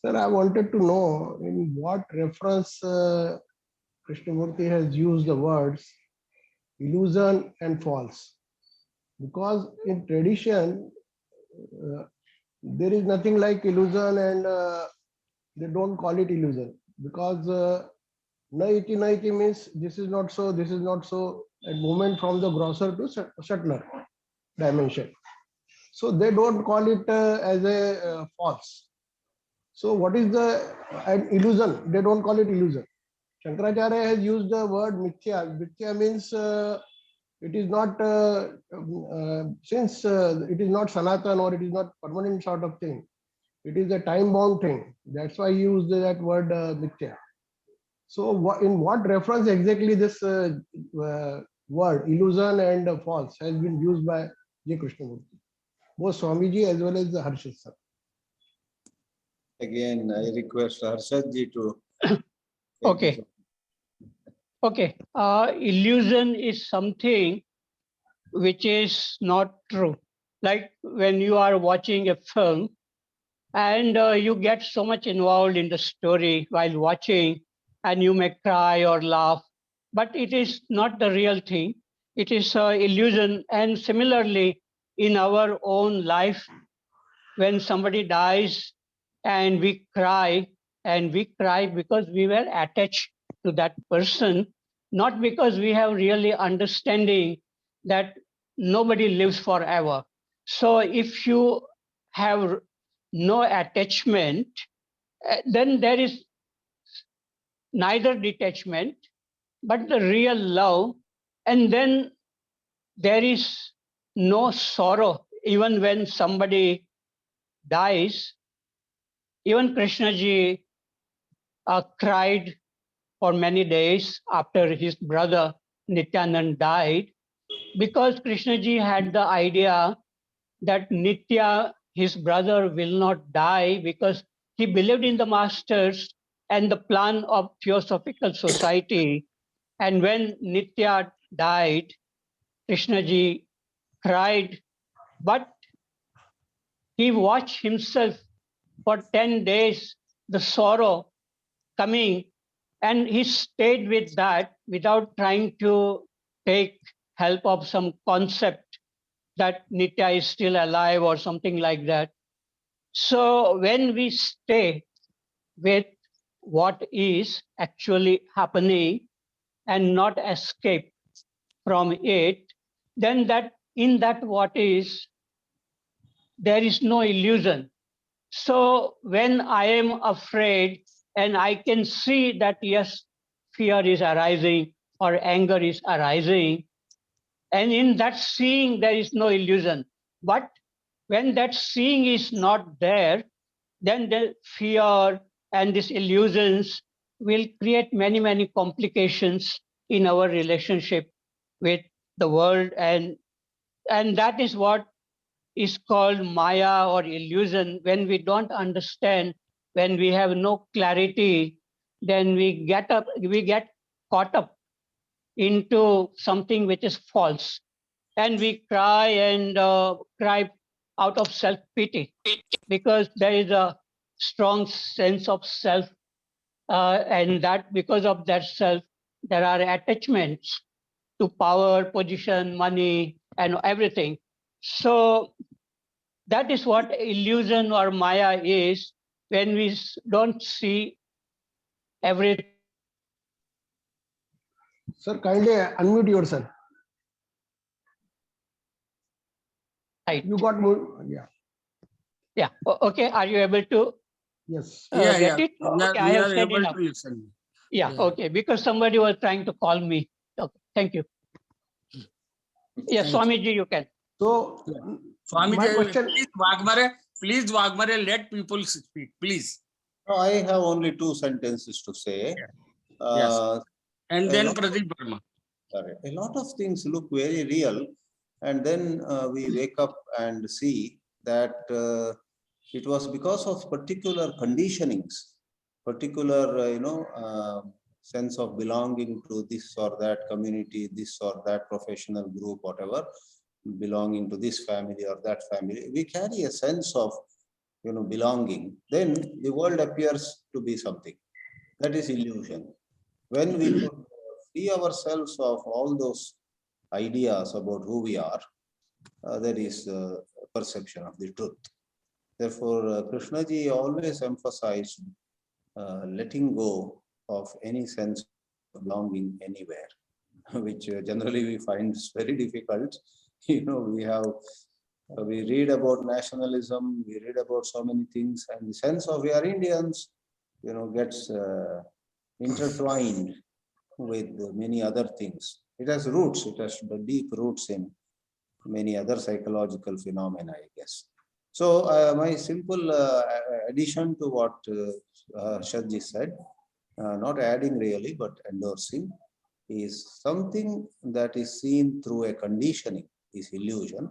Sir, I wanted to know in what reference Krishnamurti has used the words illusion and false. Because in tradition, there is nothing like illusion and they don't call it illusion. Because naiti naiti means this is not so, this is not so, at movement from the grosser to subtler dimension. So they don't call it as a false. So what is the illusion? They don't call it illusion. Shankaracharya has used the word mithya. Mithya means it is not, since it is not sanatan or it is not permanent sort of thing. It is a time-bound thing. That's why he used that word mithya. So in what reference exactly this word illusion and false has been used by J. Krishnamurti? Both Swamiji as well as Harshad sir. Again, I request Harshadji to Okay. Okay. Illusion is something which is not true. Like when you are watching a film and you get so much involved in the story while watching, and you may cry or laugh, but it is not the real thing. It is illusion. And similarly, in our own life, when somebody dies and we cry because we were attached to that person, not because we have really understanding that nobody lives forever. So if you have no attachment, then there is neither detachment but the real love, and then there is no sorrow even when somebody dies. Even Krishnaji cried for many days after his brother Nityanand died, because Krishnaji had the idea that Nitya his brother will not die because he believed in the masters and the plan of Theosophical Society. And when Nitya died, Krishnaji cried, but he watched himself for 10 days, the sorrow coming, and he stayed with that without trying to take help of some concept that Nitya is still alive or something like that. So when we stay with what is actually happening and not escape from it, then that in that what is, there is no illusion. So when I am afraid and I can see that yes, fear is arising or anger is arising, and in that seeing there is no illusion. But when that seeing is not there, then the fear and these illusions will create many, many complications in our relationship with the world. And that is what is called Maya or illusion. When we don't understand, when we have no clarity, then we get caught up into something which is false. And we cry and cry out of self-pity because there is a strong sense of self, and that because of that self, there are attachments to power, position, money, and everything. So that is what illusion or Maya is, when we don't see everything. Sir, kindly unmute yourself. Right. You got more. Yeah. Yeah. Okay. Are you able to Yes. get it? Okay. I We have are said able enough. to listen. Yeah. Okay. Because somebody was trying to call me. Okay. Thank you. Yes, Thank you. Swamiji, you can. So, Swami, my question. please Waghmare, let people speak, please. I have only 2 sentences to say. Yes. And a then lot- Pradeep Verma. A lot of things look very real, and then we wake up and see that it was because of particular conditionings, particular sense of belonging to this or that community, this or that professional group, whatever, belonging to this family or that family. We carry a sense of belonging. Then the world appears to be something that is illusion. When we could free ourselves of all those ideas about who we are, there is perception of the truth. Therefore, Krishnaji always emphasized letting go of any sense of belonging anywhere, which generally we find very difficult. We read about nationalism, we read about so many things, and the sense of we are Indians, gets intertwined with many other things. It has roots, it has deep roots in many other psychological phenomena, I guess. So my simple addition to what Harshad said, not adding really, but endorsing, is something that is seen through a conditioning is illusion.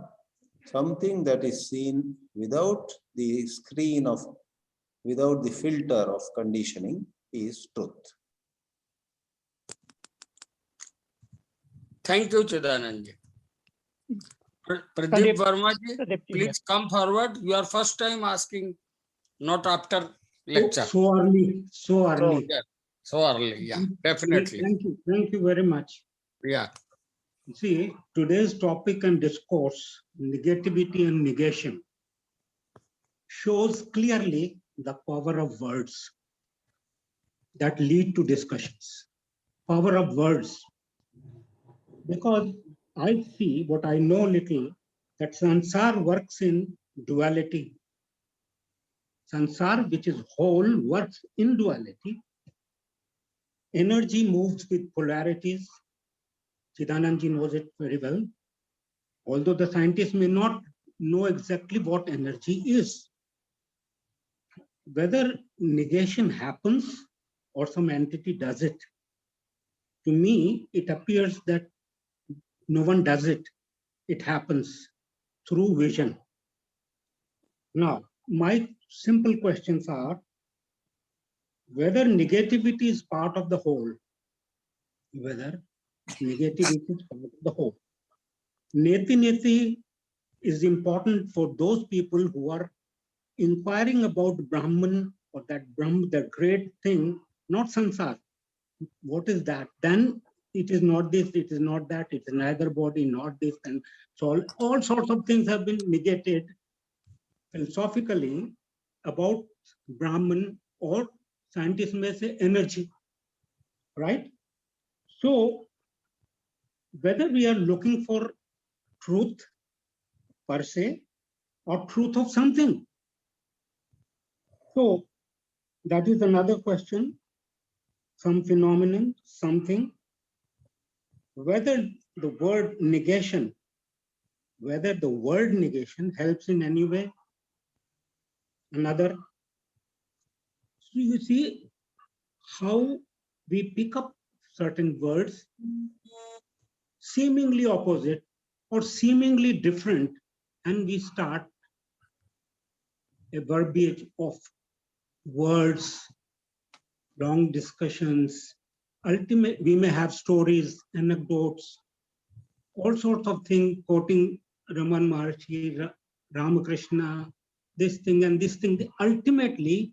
Something that is seen without the screen of, without the filter of conditioning is truth. Thank you, Chidanandji. Pradeep Pradeep, Verma ji, Pradeep, please come forward. You are first time asking, not after lecture. So early, so early. yeah, so early, yeah, definitely. Thank you very much. Yeah. See, today's topic and discourse, negativity and negation, shows clearly the power of words that lead to discussions. Power of words. Because I see what I know little, that Sansar works in duality. Sansar, which is whole, works in duality. Energy moves with polarities. Chidanandji knows it very well. Although the scientists may not know exactly what energy is. Whether negation happens or some entity does it, to me, it appears that no one does it. It happens through vision. Now, my simple questions are whether negativity is part of the whole, whether negativity is part of the whole. Neti is important for those people who are inquiring about Brahman or that Brahman, the great thing, not samsara. What is that? Then it is not this, it is not that, it is neither body, not this, and so all sorts of things have been negated philosophically about Brahman, or scientists may say energy, right? So whether we are looking for truth per se or truth of something. So that is another question, some phenomenon, something, whether the word negation, whether the word negation helps in any way, another. So you see how we pick up certain words seemingly opposite or seemingly different, and we start a verbiage of words, long discussions. Ultimately, we may have stories, anecdotes, all sorts of things, quoting Raman Maharshi, Ramakrishna, this thing and this thing. Ultimately,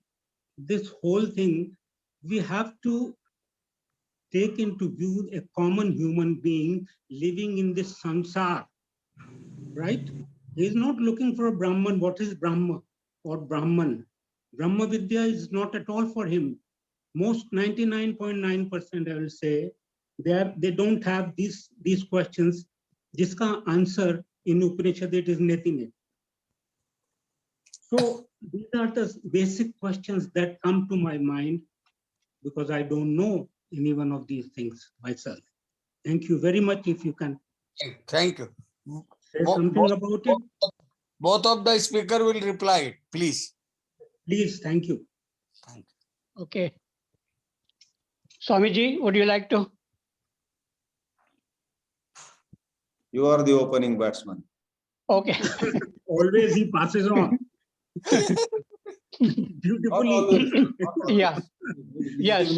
this whole thing, we have to take into view a common human being living in this samsara, right? He is not looking for a Brahman. What is Brahma or Brahman? Brahma Vidya is not at all for him. Most 99.9%, I will say, they don't have these questions. Jiska answer in Upanishad, it is Neti. So these are the basic questions that come to my mind because I don't know any one of these things myself. Thank you very much. If you can Thank you. say something about it, Both of the speaker will reply, please. please. Thank you. Thank you. Okay. Swamiji, would you like to? You are the opening batsman. Okay. Always he passes on. Beautifully. Yeah. Yes.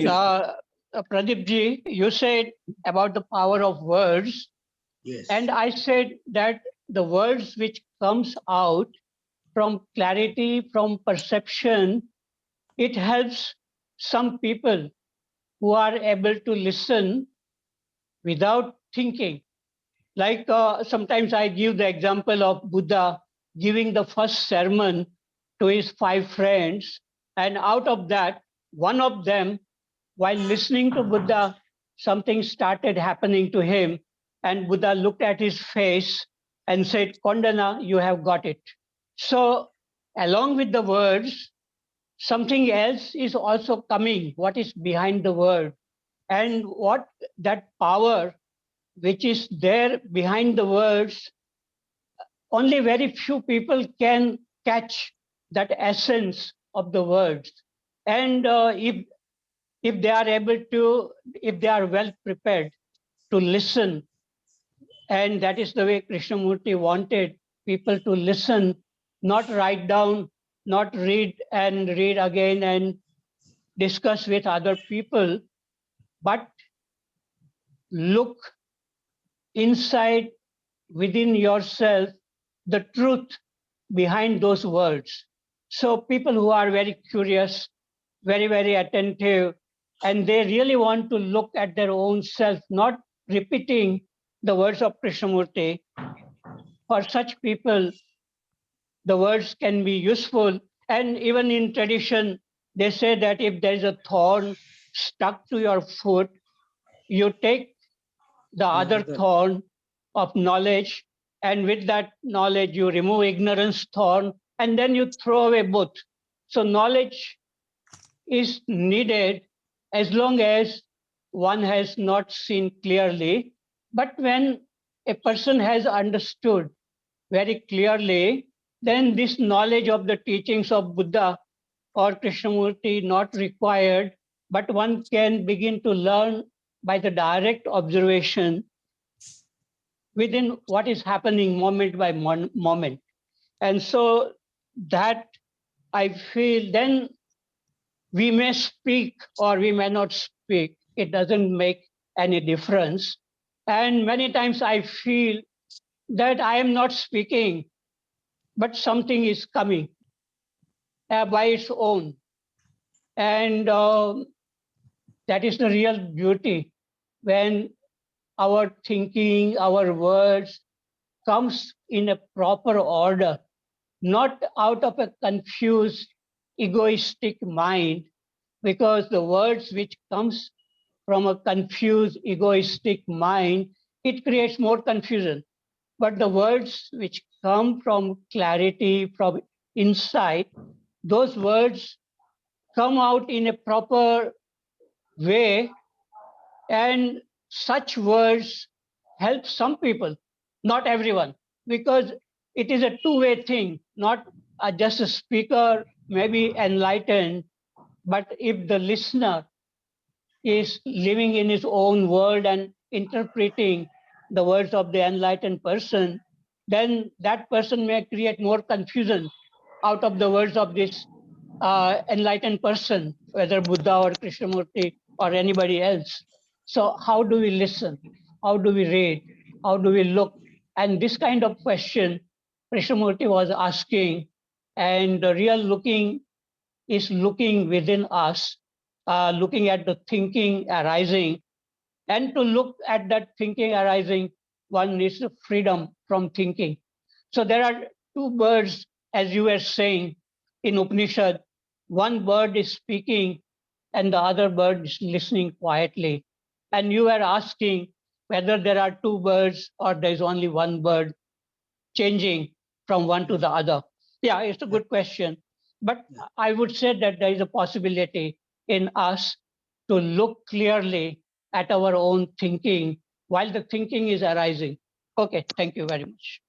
Pradeep ji, you said about the power of words. Yes. And I said that the words which comes out from clarity, from perception, it helps some people who are able to listen without thinking. Like sometimes I give the example of Buddha giving the first sermon to his 5 friends. And out of that, one of them, while listening to Buddha, something started happening to him. And Buddha looked at his face and said, Kondana, you have got it. So along with the words, something else is also coming, what is behind the word. And what that power which is there behind the words, only very few people can catch that essence of the words. And if they are able to, if they are well prepared to listen, and that is the way Krishnamurti wanted people to listen, not write down, not read and read again and discuss with other people, but look inside within yourself the truth behind those words. So people who are very curious, very, very attentive, and they really want to look at their own self, not repeating the words of Krishnamurti. For such people, the words can be useful. And even in tradition, they say that if there is a thorn stuck to your foot, you take the other thorn of knowledge, and with that knowledge, you remove ignorance thorn, and then you throw away both. So knowledge is needed as long as one has not seen clearly. But when a person has understood very clearly, then this knowledge of the teachings of Buddha or Krishnamurti not required, but one can begin to learn by the direct observation within what is happening moment by moment. And so that I feel then we may speak or we may not speak. It doesn't make any difference. And many times I feel that I am not speaking, but something is coming by its own. And that is the real beauty when our thinking, our words comes in a proper order, not out of a confused, egoistic mind, because the words which comes from a confused, egoistic mind, it creates more confusion. But the words which come from clarity, from insight, those words come out in a proper way, and such words help some people, not everyone, because it is a two-way thing, not just a speaker may be enlightened, but if the listener is living in his own world and interpreting the words of the enlightened person, then that person may create more confusion out of the words of this enlightened person, whether Buddha or Krishnamurti or anybody else. So, how do we listen? How do we read? How do we look? And this kind of question Krishnamurti was asking, and the real looking is looking within us, looking at the thinking arising. And to look at that thinking arising, one needs the freedom from thinking. So there are two birds, as you were saying in Upanishad. One bird is speaking and the other bird is listening quietly. And you were asking whether there are two birds or there's only one bird changing from one to the other. Yeah, it's a good question. But I would say that there is a possibility in us to look clearly at our own thinking while the thinking is arising. Okay, thank you very much.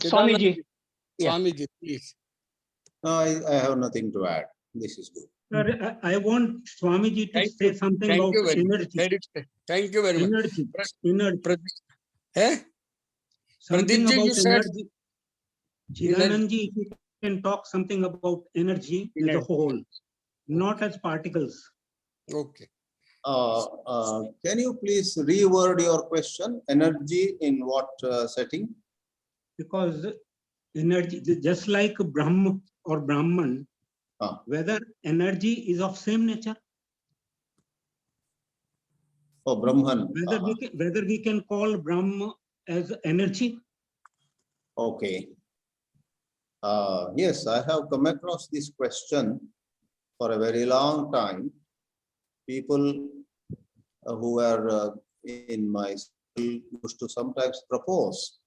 Swamiji. Yeah. Swamiji, please. No, I have nothing to add. This is good. Sir, I want Swamiji to Thank say you. something Thank about you very much. energy. Thank you very much. Energy. Energy. Eh? Something Pradeep ji, about you said energy. Chidanandji, if you can talk something about energy as a Energy. whole, not as particles. Okay. Can you please reword your question? Energy in what setting? Because energy, just like Brahma or Brahman, whether energy is of same nature, Oh, Brahman. whether we can call Brahma as energy. Okay. Yes, I have come across this question for a very long time. People who are in my school used to sometimes propose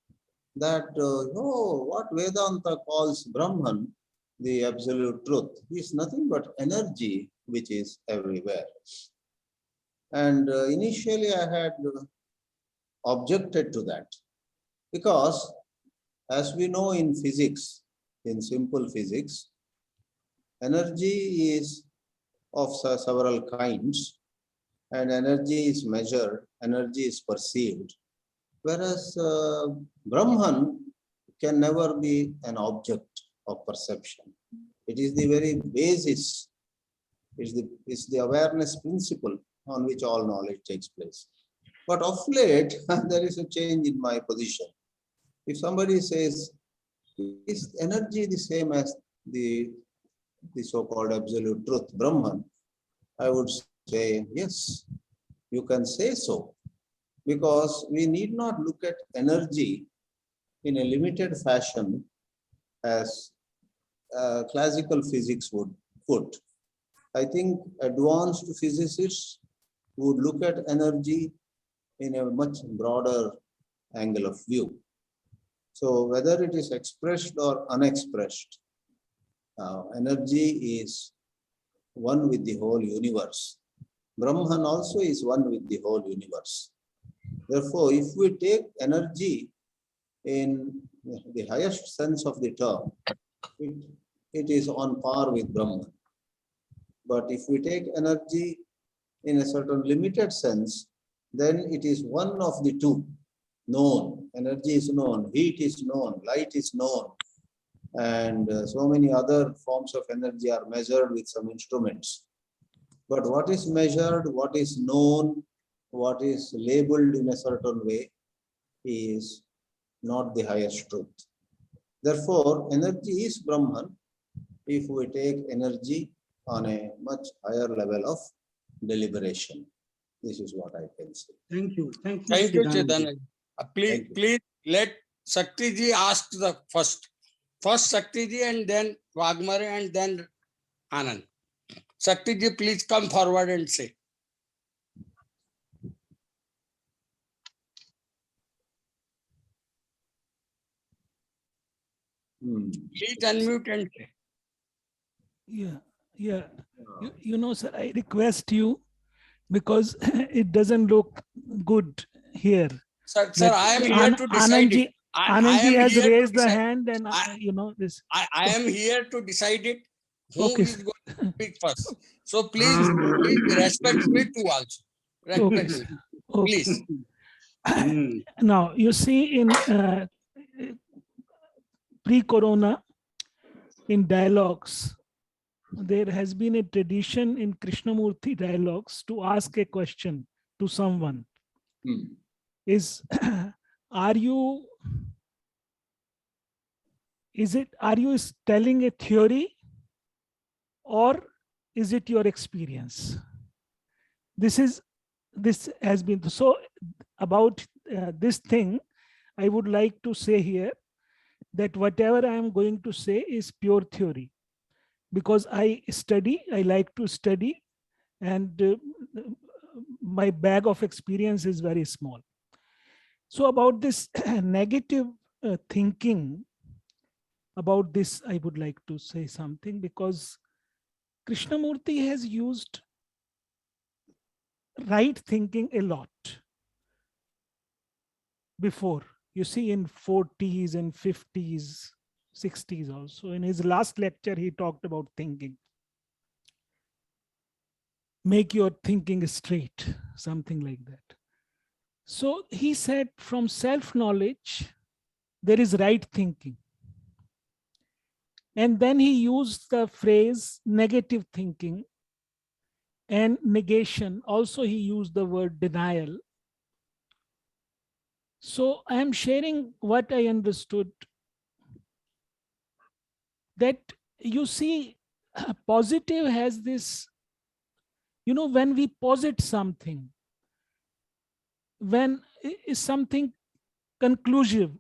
that, what Vedanta calls Brahman, the absolute truth, is nothing but energy which is everywhere. And initially I had objected to that because, as we know in physics, in simple physics, energy is of several kinds, and energy is measured, energy is perceived, whereas Brahman can never be an object of perception. It is the very basis, it's the awareness principle on which all knowledge takes place. But of late, there is a change in my position. If somebody says, is energy the same as the so-called absolute truth, Brahman? I would say, yes, you can say so, because we need not look at energy in a limited fashion as classical physics would put. I think advanced physicists would look at energy in a much broader angle of view. So whether it is expressed or unexpressed, energy is one with the whole universe. Brahman also is one with the whole universe. Therefore, if we take energy in the highest sense of the term, it is on par with Brahman. But if we take energy in a certain limited sense, then it is one of the two. known. Energy is known, heat is known, light is known, and so many other forms of energy are measured with some instruments. But what is measured, what is known, what is labeled in a certain way is not the highest truth. Therefore, energy is Brahman if we take energy on a much higher level of deliberation. This is what I can say. Thank you. Thank you, Thank you, Chidanandji. Chidananji. Please, Thank you. please let Shakti ji ask the first. First Shakti ji and then Waghmare and then Anand. Shakti ji, please come forward and say. Please unmute and say. Yeah. You know, sir, I request you because it doesn't look good here. Sir, That I am here to decide it. Anandji has here to raised the decide. hand, and you know this. I am here to decide it. Who Okay, is sir. going to speak first? So please respect me too also. Okay, Respect me. sir. Okay. Please. Now you see in pre-corona, in dialogues, there has been a tradition in Krishnamurti dialogues to ask a question to someone. Is are you telling a theory or is it your experience? This has been so about this thing. I would like to say here that whatever I am going to say is pure theory, because I like to study, and my bag of experience is very small. So about this negative thinking, about this I would like to say something, because Krishnamurti has used right thinking a lot before. You see, in 40s and 50s, 60s also. In his last lecture, he talked about thinking. Make your thinking straight, something like that. So he said from self-knowledge, there is right thinking. And then he used the phrase negative thinking and negation. Also, he used the word denial. So I am sharing what I understood, that you see, positive has this, you know, when we posit something, when is something conclusive,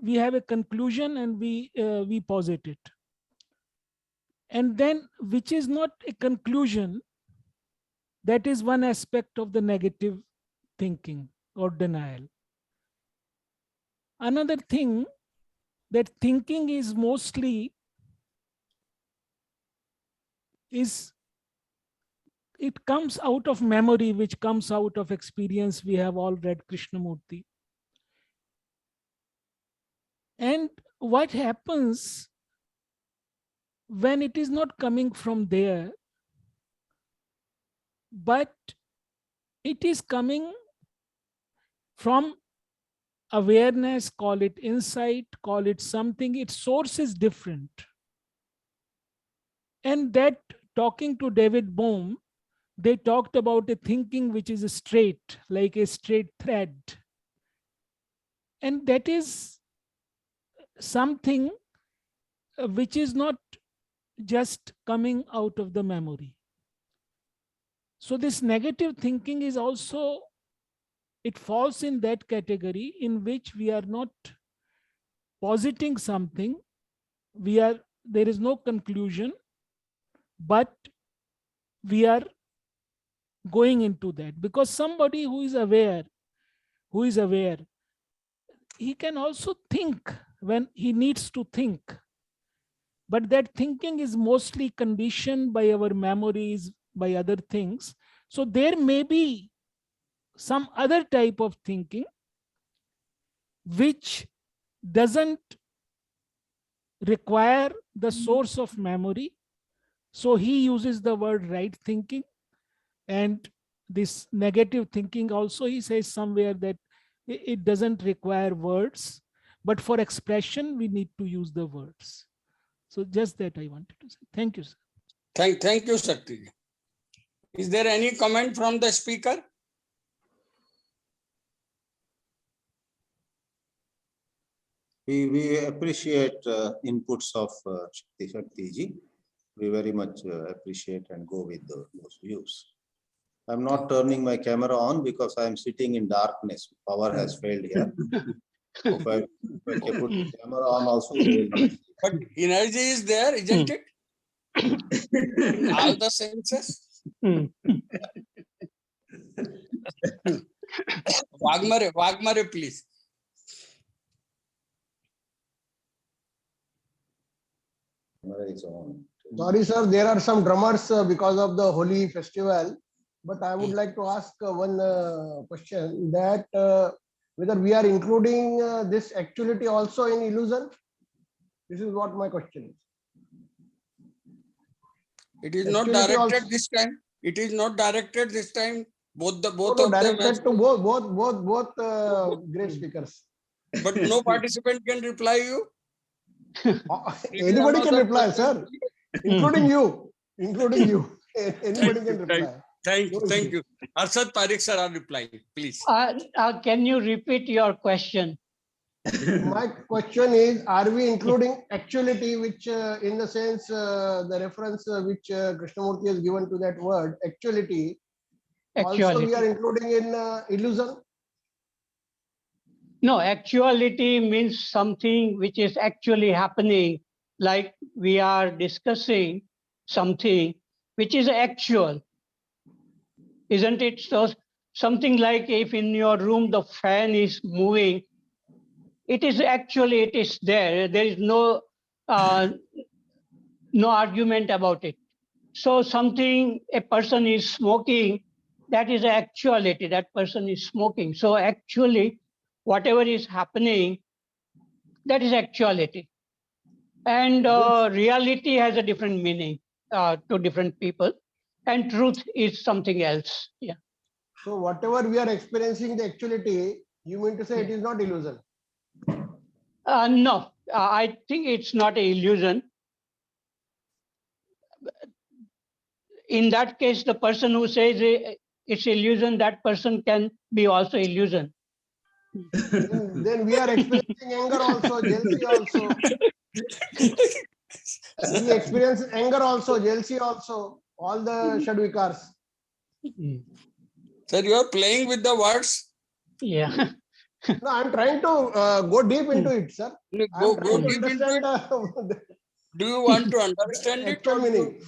we have a conclusion and we posit it. And then which is not a conclusion, that is one aspect of the negative thinking or denial. Another thing, that thinking is mostly it comes out of memory, which comes out of experience. We have all read Krishnamurti. And what happens when it is not coming from there, but it is coming from awareness, call it insight, call it something, its source is different. And that, talking to David Bohm, they talked about a thinking which is straight, like a straight thread. And that is something which is not just coming out of the memory. So this negative thinking is also, it falls in that category in which we are not positing something. There is no conclusion, but we are going into that, because somebody who is aware, he can also think when he needs to think. But that thinking is mostly conditioned by our memories, by other things. So there may be some other type of thinking which doesn't require the source of memory. So he uses the word right thinking. And this negative thinking also, he says somewhere that It doesn't require words, but for expression, we need to use the words. So just that I wanted to say. Thank you, sir. Thank you, Shakti. Is there any comment from the speaker? We appreciate inputs of Shakti ji. We very much appreciate and go with those views. I'm not turning my camera on because I'm sitting in darkness. Power has failed here. If I can put the camera on also, we will not. But energy is there, isn't it? In all the senses. Waghmare, please. Camera is on. Sorry, sir, there are some drummers because of the Holi festival. But I would like to ask one question that whether we are including this actuality also in illusion? This is what my question is. It is not Actuality directed also- this time. It is not directed this time. Both No, of them. directed to both great speakers. But no participant can reply you. Anybody can reply, sir, including you. Including you. Anybody can reply. Thank No issue. you. Harshad Parikh sir are replying, please. Can you repeat your question? My question is, are we including actuality, which in the sense, the reference which Krishnamurti has given to that word, actuality, also we are including in illusion? No, actuality means something which is actually happening, like we are discussing something which is actual, isn't it? So something like if in your room the fan is moving, it is there. There is no argument about it. So something, a person is smoking, that is actuality. That person is smoking. So actually, whatever is happening, that is actuality. And reality has a different meaning to different people. And truth is something else. Yeah. So whatever we are experiencing the actuality, you mean to say it is not illusion? No, I think it's not an illusion. In that case, the person who says it's illusion, that person can be also illusion. Then we are experiencing anger also, jealousy also. We experience anger also, jealousy also, all the Shadvikars. Sir, you are playing with the words. Yeah. No, I'm trying to go deep into it, sir. Go deep into it. Do you want to understand it or meaning?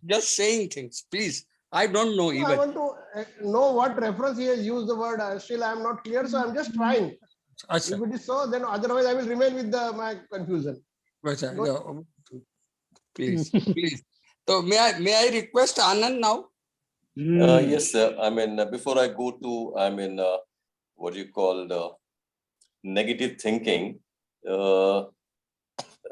just saying things? Please. I don't know even. I want to know what reference he has used the word. Still, I am not clear, so I'm just trying. If it is so, then otherwise I will remain with my confusion. No. Please. So may I request Anand now? Yes, sir. I mean, before I go to, what you call negative thinking,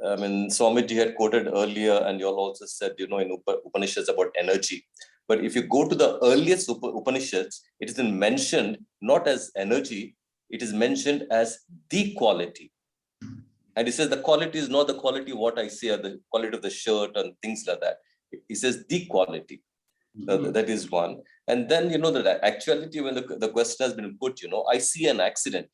Swamiji had quoted earlier, and you all also said, in Upanishads about energy. But if you go to the earliest Upanishads, it is mentioned not as energy, it is mentioned as the quality. And he says the quality is not the quality what I say, or the quality of the shirt and things like that. He says the quality. That is one. And then, the actuality, when the question has been put, I see an accident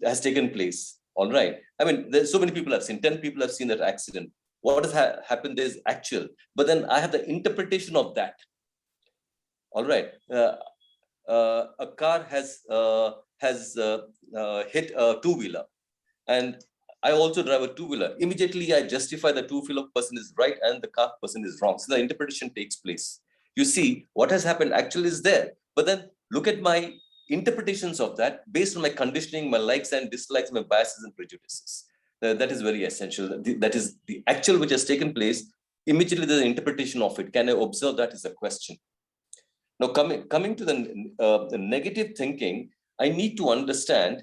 has taken place. All right. I mean, there's so many people have seen, 10 people have seen that accident. What has happened is actual. But then I have the interpretation of that. All right. A car has hit a two-wheeler. And I also drive a two-wheeler. Immediately, I justify the two-wheeler person is right and the car person is wrong. So the interpretation takes place. You see, what has happened actually is there. But then look at my interpretations of that based on my conditioning, my likes and dislikes, my biases and prejudices. That is very essential. That is the actual which has taken place. Immediately, there's an interpretation of it. Can I observe that is a question. Now, coming to the negative thinking, I need to understand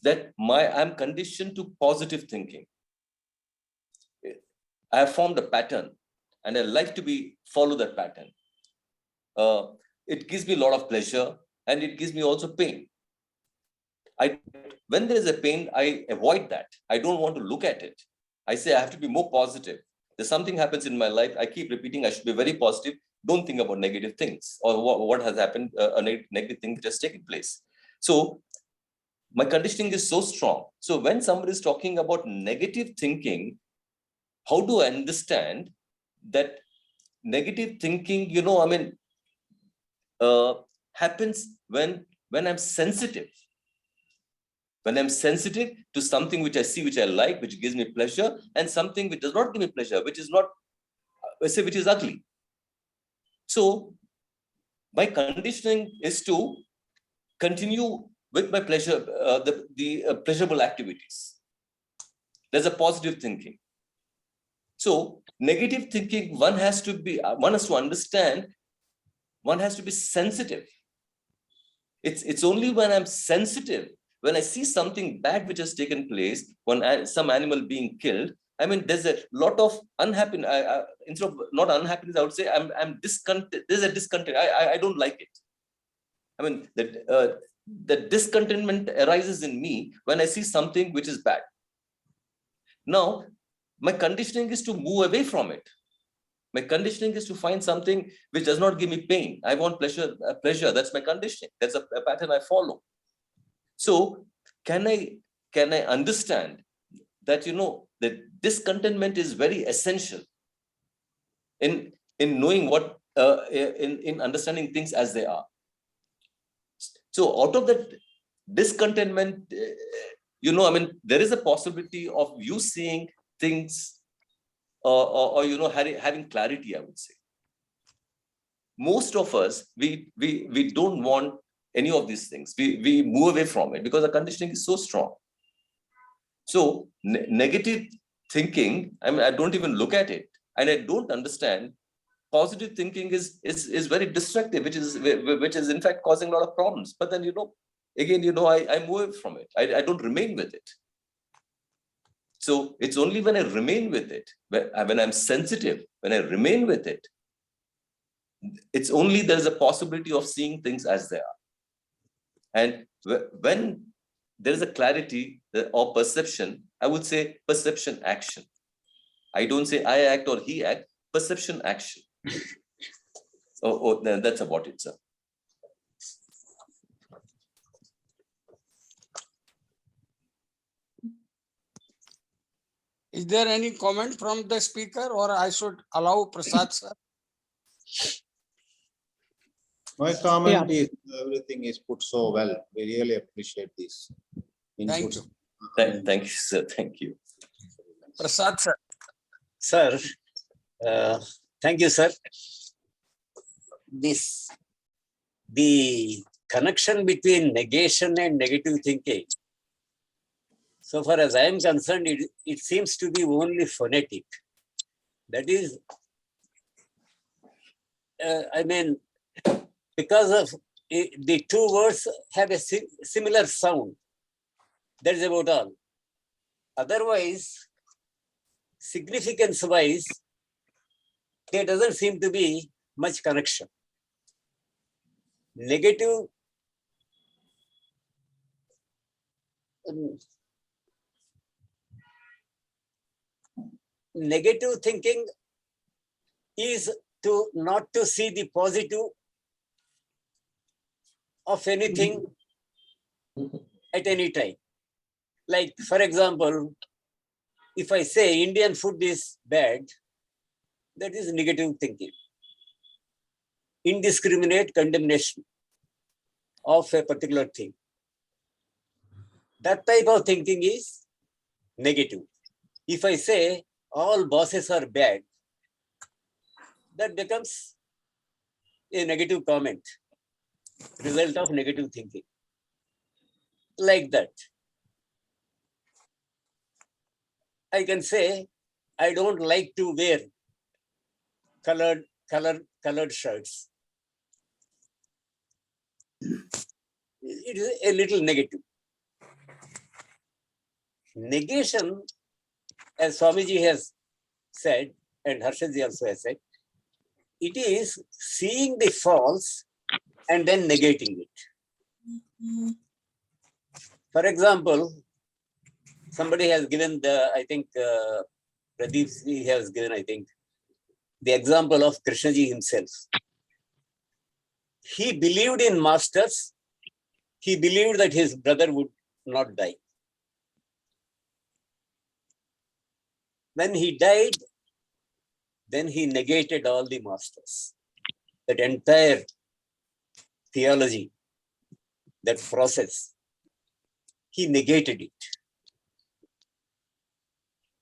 that I'm conditioned to positive thinking. I have formed a pattern and I like to follow that pattern. It gives me a lot of pleasure and it gives me also pain. When there is a pain, I avoid that. I don't want to look at it. I say I have to be more positive. There's something happens in my life. I keep repeating, I should be very positive. Don't think about negative things or what has happened, a negative thing that has taken place. So my conditioning is so strong. So when somebody is talking about negative thinking, how do I understand that negative thinking, happens when I'm sensitive. When I'm sensitive to something which I see, which I like, which gives me pleasure, and something which does not give me pleasure, which is not, which is ugly. So my conditioning is to continue with my pleasure, the pleasurable activities. There's a positive thinking. So negative thinking, one has to understand, one has to be sensitive. It's only when I'm sensitive, when I see something bad which has taken place, when some animal being killed, there's a lot of unhappiness. Instead of not unhappiness, I would say I'm discontent. There's a discontent. I don't like it. The discontentment arises in me when I see something which is bad. Now, my conditioning is to move away from it. My conditioning is to find something which does not give me pain. I want pleasure. That's my conditioning. That's a pattern I follow. So can I understand that that discontentment is very essential in knowing what in understanding things as they are. So out of that discontentment, there is a possibility of you seeing things or having clarity, I would say. Most of us, we don't want any of these things. We move away from it because the conditioning is so strong. So negative thinking, I don't even look at it, and I don't understand. Positive thinking is very destructive, which is in fact causing a lot of problems. But then again, I move away from it. I don't remain with it. So it's only when I remain with it, when I'm sensitive, when I remain with it, it's only there's a possibility of seeing things as they are. And when there is a clarity or perception, I would say perception action. I don't say I act or he act, perception action. That's about it, sir. Is there any comment from the speaker, or I should allow Prasad sir? My comment is everything is put so well. We really appreciate this. Thank you. Thank you, sir. Thank you. Prasad sir. Sir, thank you, sir. The connection between negation and negative thinking, so far as I am concerned, it seems to be only phonetic. That is, because of the two words have a similar sound. That is about all. Otherwise, significance-wise, there doesn't seem to be much connection. Negative thinking is not to see the positive of anything at any time. Like, for example, if I say Indian food is bad, that is negative thinking. Indiscriminate condemnation of a particular thing. That type of thinking is negative. If I say all bosses are bad, that becomes a negative comment, result of negative thinking. Like that. I can say, I don't like to wear colored shirts. It is a little negative. Negation, as Swamiji has said, and Harshadji also has said, it is seeing the false and then negating it. For example, somebody has given I think Pradeep has given, I think, the example of Krishnaji himself. He believed in masters. He believed that his brother would not die. When he died, then he negated all the masters. That entire theology, that process, he negated it.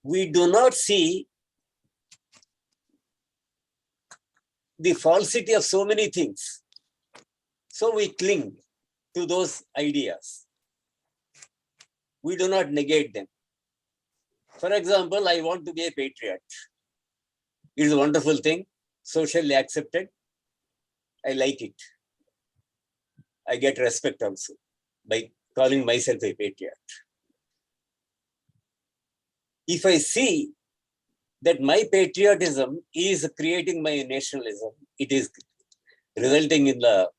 We do not see the falsity of so many things. So we cling to those ideas. We do not negate them. For example, I want to be a patriot. It is a wonderful thing, socially accepted. I like it. I get respect also by calling myself a patriot. If I see that my patriotism is creating my nationalism, it is resulting in the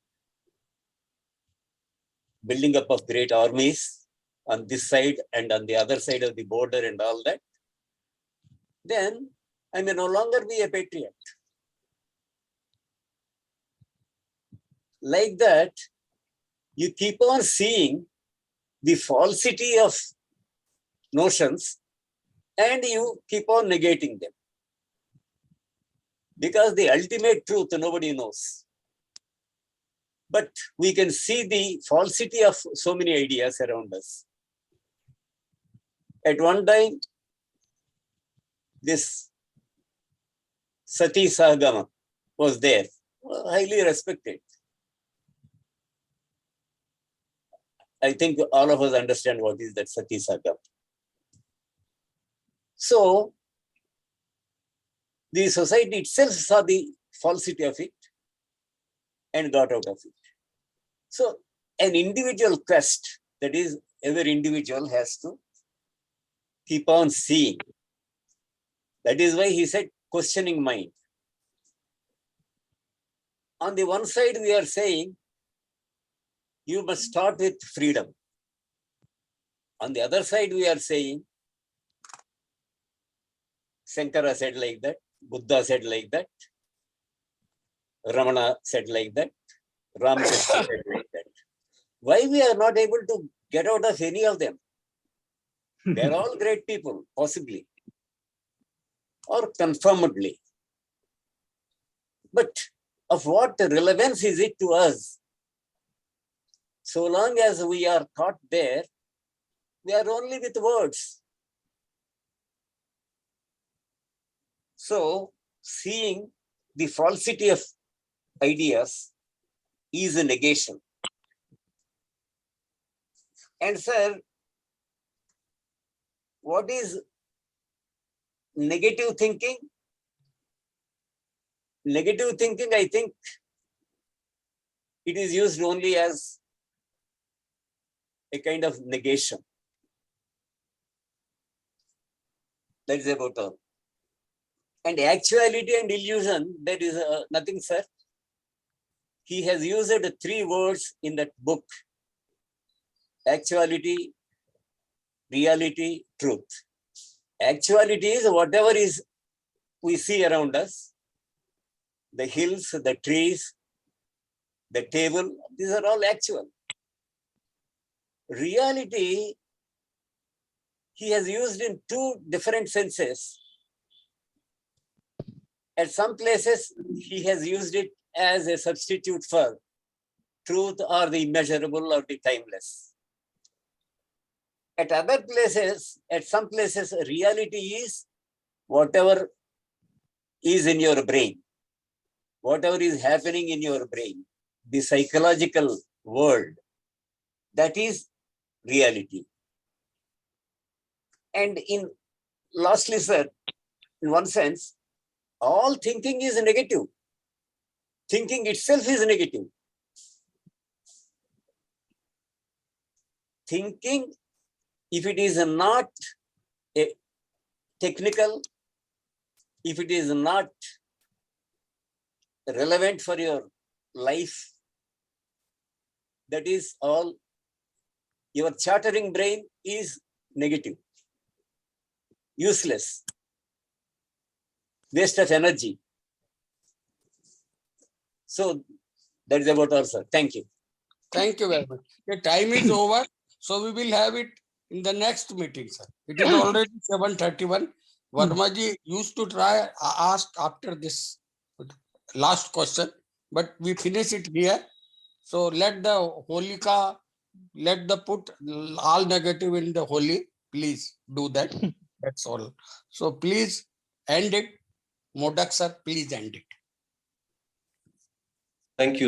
building up of great armies on this side and on the other side of the border and all that, then I may no longer be a patriot. Like that, you keep on seeing the falsity of notions and you keep on negating them. Because the ultimate truth nobody knows. But we can see the falsity of so many ideas around us. At one time, this Sati Sahagama was there, highly respected. I think all of us understand what is that Sati Sahagama. So, the society itself saw the falsity of it and got out of it. So, an individual quest, that is, every individual has to keep on seeing. That is why he said questioning mind. On the one side, we are saying you must start with freedom. On the other side, we are saying Shankara said like that, Buddha said like that, Ramana said like that, Ramakrishna said like that. Why we are not able to get out of any of them? They are all great people, possibly, or confirmedly. But of what relevance is it to us? So long as we are caught there, we are only with words. So, seeing the falsity of ideas is a negation. And sir, what is negative thinking? Negative thinking, I think, it is used only as a kind of negation. That is about all. And actuality and illusion, there is nothing, sir. He has used 3 words in that book. Actuality, reality, truth. Actuality is whatever is we see around us. The hills, the trees, the table, these are all actual. Reality, he has used in 2 different senses. At some places, he has used it as a substitute for truth or the immeasurable or the timeless. At other places, at some places, reality is whatever is in your brain, whatever is happening in your brain, the psychological world, that is reality. And lastly, sir, in one sense, all thinking is negative. Thinking itself is negative. Thinking, if it is not a technical, if it is not relevant for your life, that is all your chattering brain is negative, useless, waste of energy. So that is about all, sir. Thank you. Thank you very much. The time is over, so we will have it in the next meeting, sir. It is already 7:31. Vermaji used to try ask after this last question, but we finish it here. So let the Holika, let the put all negative in the holy. Please do that. That's all. So please end it. Modak sir, please end it. Thank you.